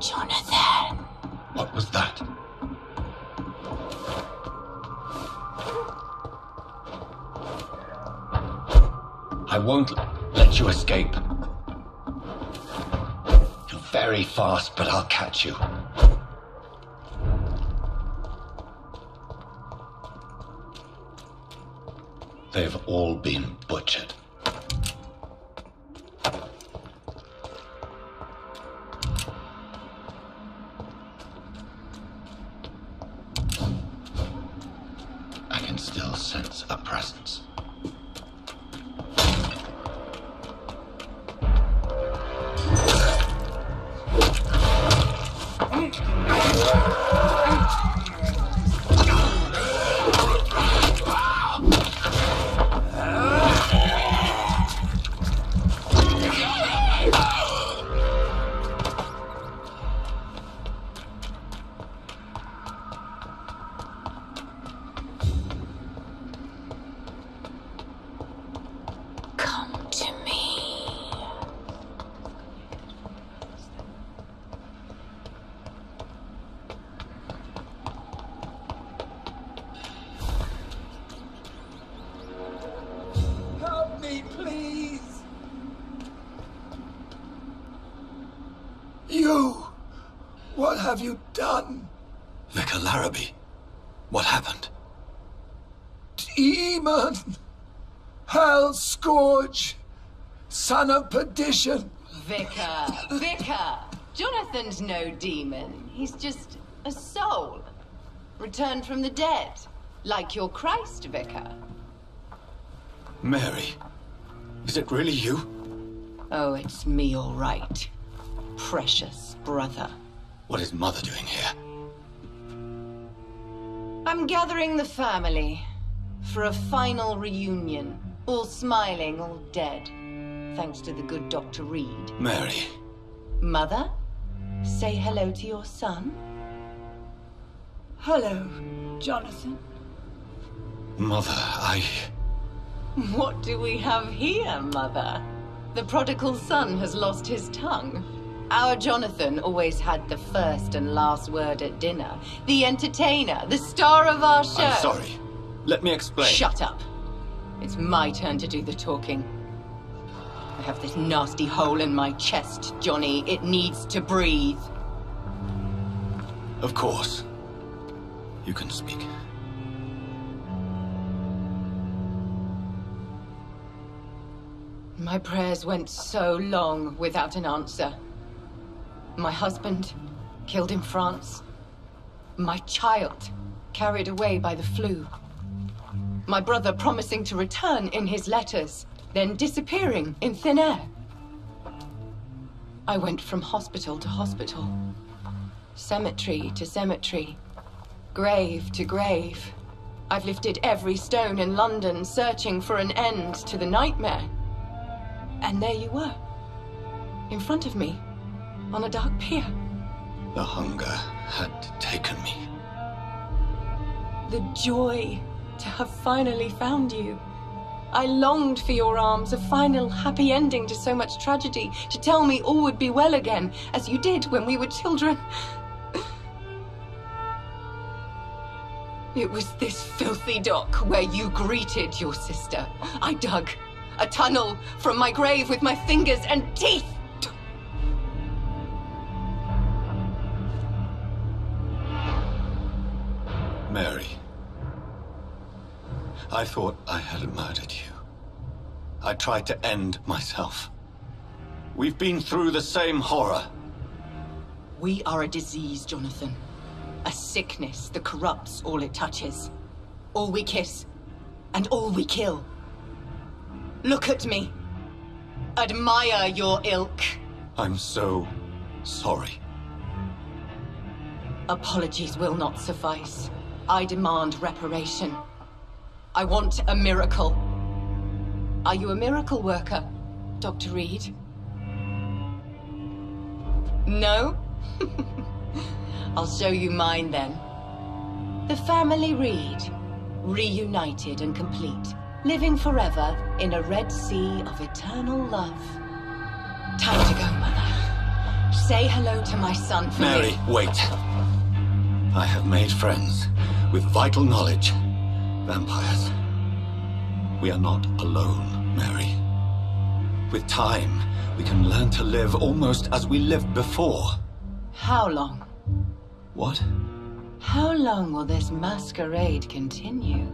Jonathan. What was that? I won't let you escape. You're very fast, but I'll catch you. They've all been butchered. I can still sense a presence. You! What have you done? Vicar Larrabee, what happened? Demon! Hell scourge! Son of perdition! Vicar! Jonathan's no demon. He's just a soul. Returned from the dead. Like your Christ, Vicar. Mary, is it really you? Oh, it's me, all right. Precious brother. What is Mother doing here? I'm gathering the family for a final reunion. All smiling, all dead. Thanks to the good Dr. Reed. Mary. Mother, say hello to your son. Hello, Jonathan. Mother, What do we have here, Mother? The prodigal son has lost his tongue. Our Jonathan always had the first and last word at dinner. The entertainer, the star of our show. I'm sorry. Let me explain. Shut up. It's my turn to do the talking. I have this nasty hole in my chest, Johnny. It needs to breathe. Of course. You can speak. My prayers went so long without an answer. My husband, killed in France. My child, carried away by the flu. My brother promising to return in his letters, then disappearing in thin air. I went from hospital to hospital, cemetery to cemetery, grave to grave. I've lifted every stone in London, searching for an end to the nightmare. And there you were, in front of me, on a dark pier. The hunger had taken me. The joy to have finally found you. I longed for your arms, a final happy ending to so much tragedy, to tell me all would be well again, as you did when we were children. It was this filthy dock where you greeted your sister. I dug a tunnel from my grave with my fingers and teeth. Mary, I thought I had murdered you. I tried to end myself. We've been through the same horror. We are a disease, Jonathan. A sickness that corrupts all it touches. All we kiss, and all we kill. Look at me. Admire your ilk. I'm so sorry. Apologies will not suffice. I demand reparation. I want a miracle. Are you a miracle worker, Dr. Reed? No? I'll show you mine then. The family Reed, reunited and complete, living forever in a red sea of eternal love. Time to go, Mother. Say hello to my son for Mary, me. wait. I have made friends with vital knowledge. Vampires. We are not alone, Mary. With time, we can learn to live almost as we lived before. How long? What? How long will this masquerade continue?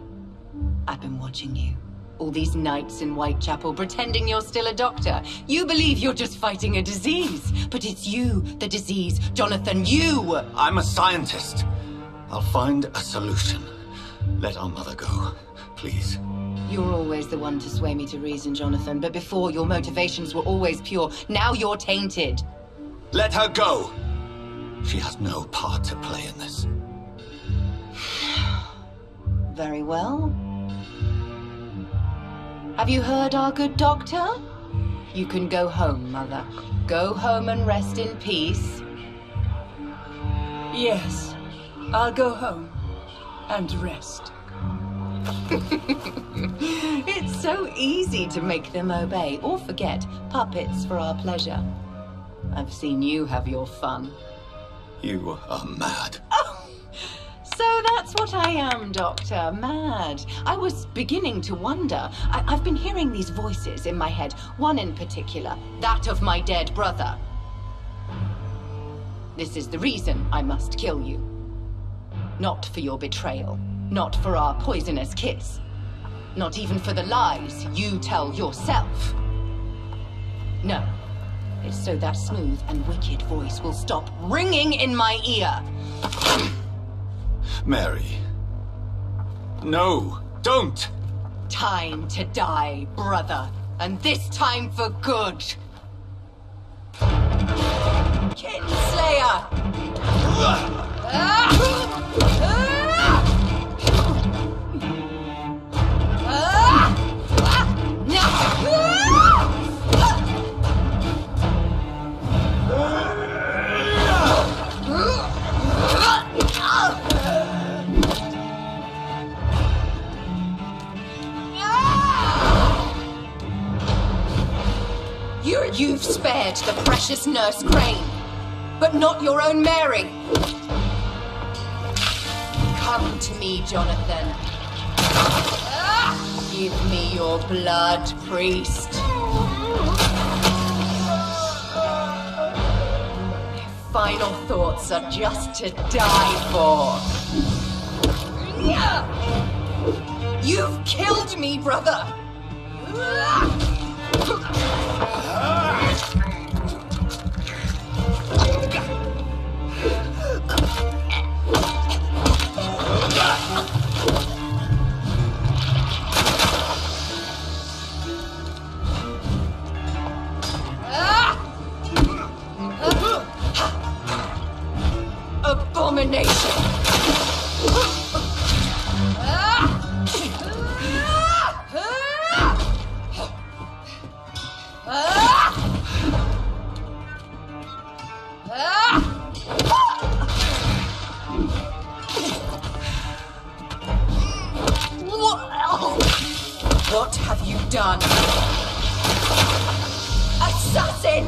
I've been watching you. All these nights in Whitechapel, pretending you're still a doctor. You believe you're just fighting a disease. But it's you, the disease. Jonathan, you! I'm a scientist. I'll find a solution. Let our mother go, please. You're always the one to sway me to reason, Jonathan. But before, your motivations were always pure. Now you're tainted. Let her go! She has no part to play in this. Very well. Have you heard our good doctor? You can go home, Mother. Go home and rest in peace. Yes, I'll go home and rest. It's so easy to make them obey or forget. Puppets for our pleasure. I've seen you have your fun. You are mad. Oh, so that's what I am, Doctor. Mad. I was beginning to wonder. I've been hearing these voices in my head. One in particular. That of my dead brother. This is the reason I must kill you. Not for your betrayal, not for our poisonous kiss, not even for the lies you tell yourself. No, it's so that smooth and wicked voice will stop ringing in my ear. Mary. No, don't! Time to die, brother. And this time for good. Kinslayer! You've spared the precious Nurse Crane, but not your own Mary. Come to me, Jonathan. Give me your blood, priest. My final thoughts are just to die for. You've killed me, brother. Abomination! What have you done? Assassin!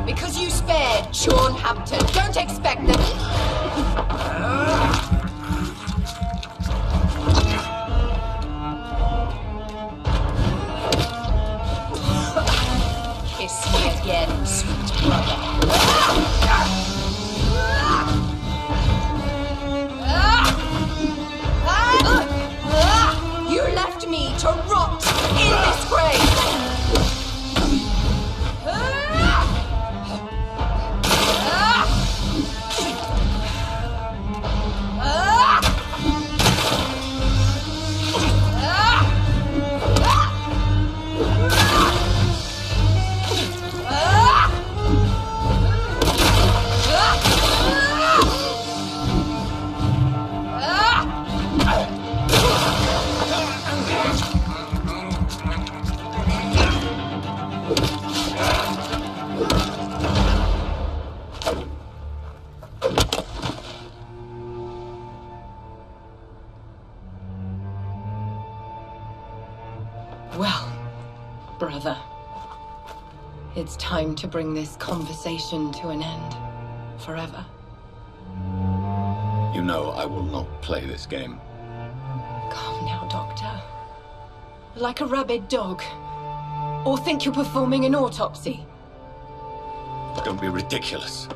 Because you spared Sean Hampton, don't expect that. Kiss me again, sweet brother. You left me to rot in this grave. Well, brother, it's time to bring this conversation to an end. Forever. You know I will not play this game. Calm now, Doctor. Like a rabid dog. Or think you're performing an autopsy. Don't be ridiculous.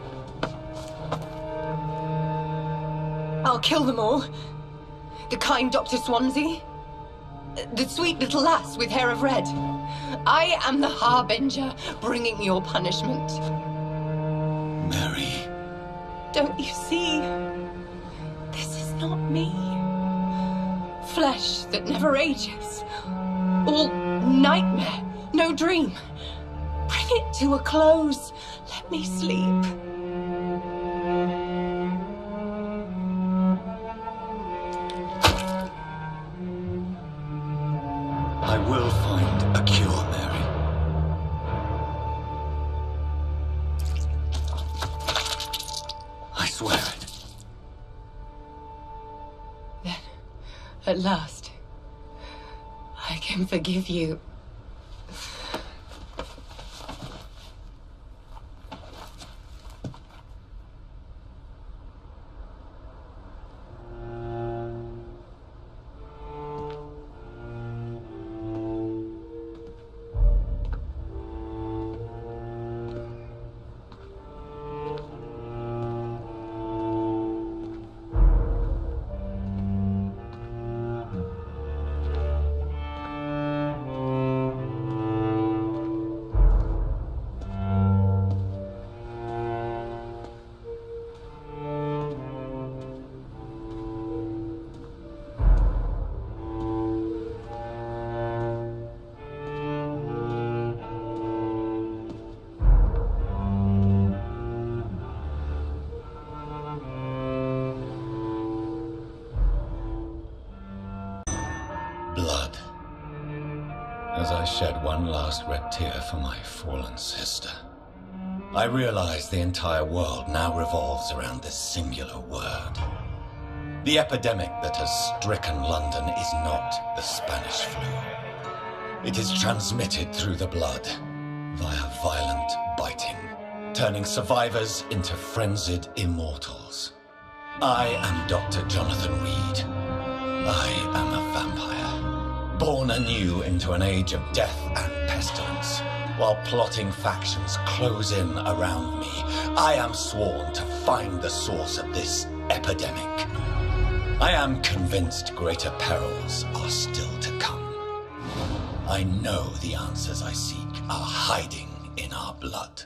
I'll kill them all. The kind Dr. Swansea. The sweet little lass with hair of red. I am the Harbinger, bringing your punishment. Mary. Don't you see? This is not me. Flesh that never ages. All nightmare, no dream. Bring it to a close. Let me sleep. I will find a cure, Mary. I swear it. At last, I can forgive you. Blood. As I shed one last red tear for my fallen sister, I realize the entire world now revolves around this singular word. The epidemic that has stricken London is not the Spanish flu. It is transmitted through the blood, via violent biting, turning survivors into frenzied immortals. I am Dr. Jonathan Reed. I am a vampire, born anew into an age of death and pestilence. While plotting factions close in around me, I am sworn to find the source of this epidemic. I am convinced greater perils are still to come. I know the answers I seek are hiding in our blood.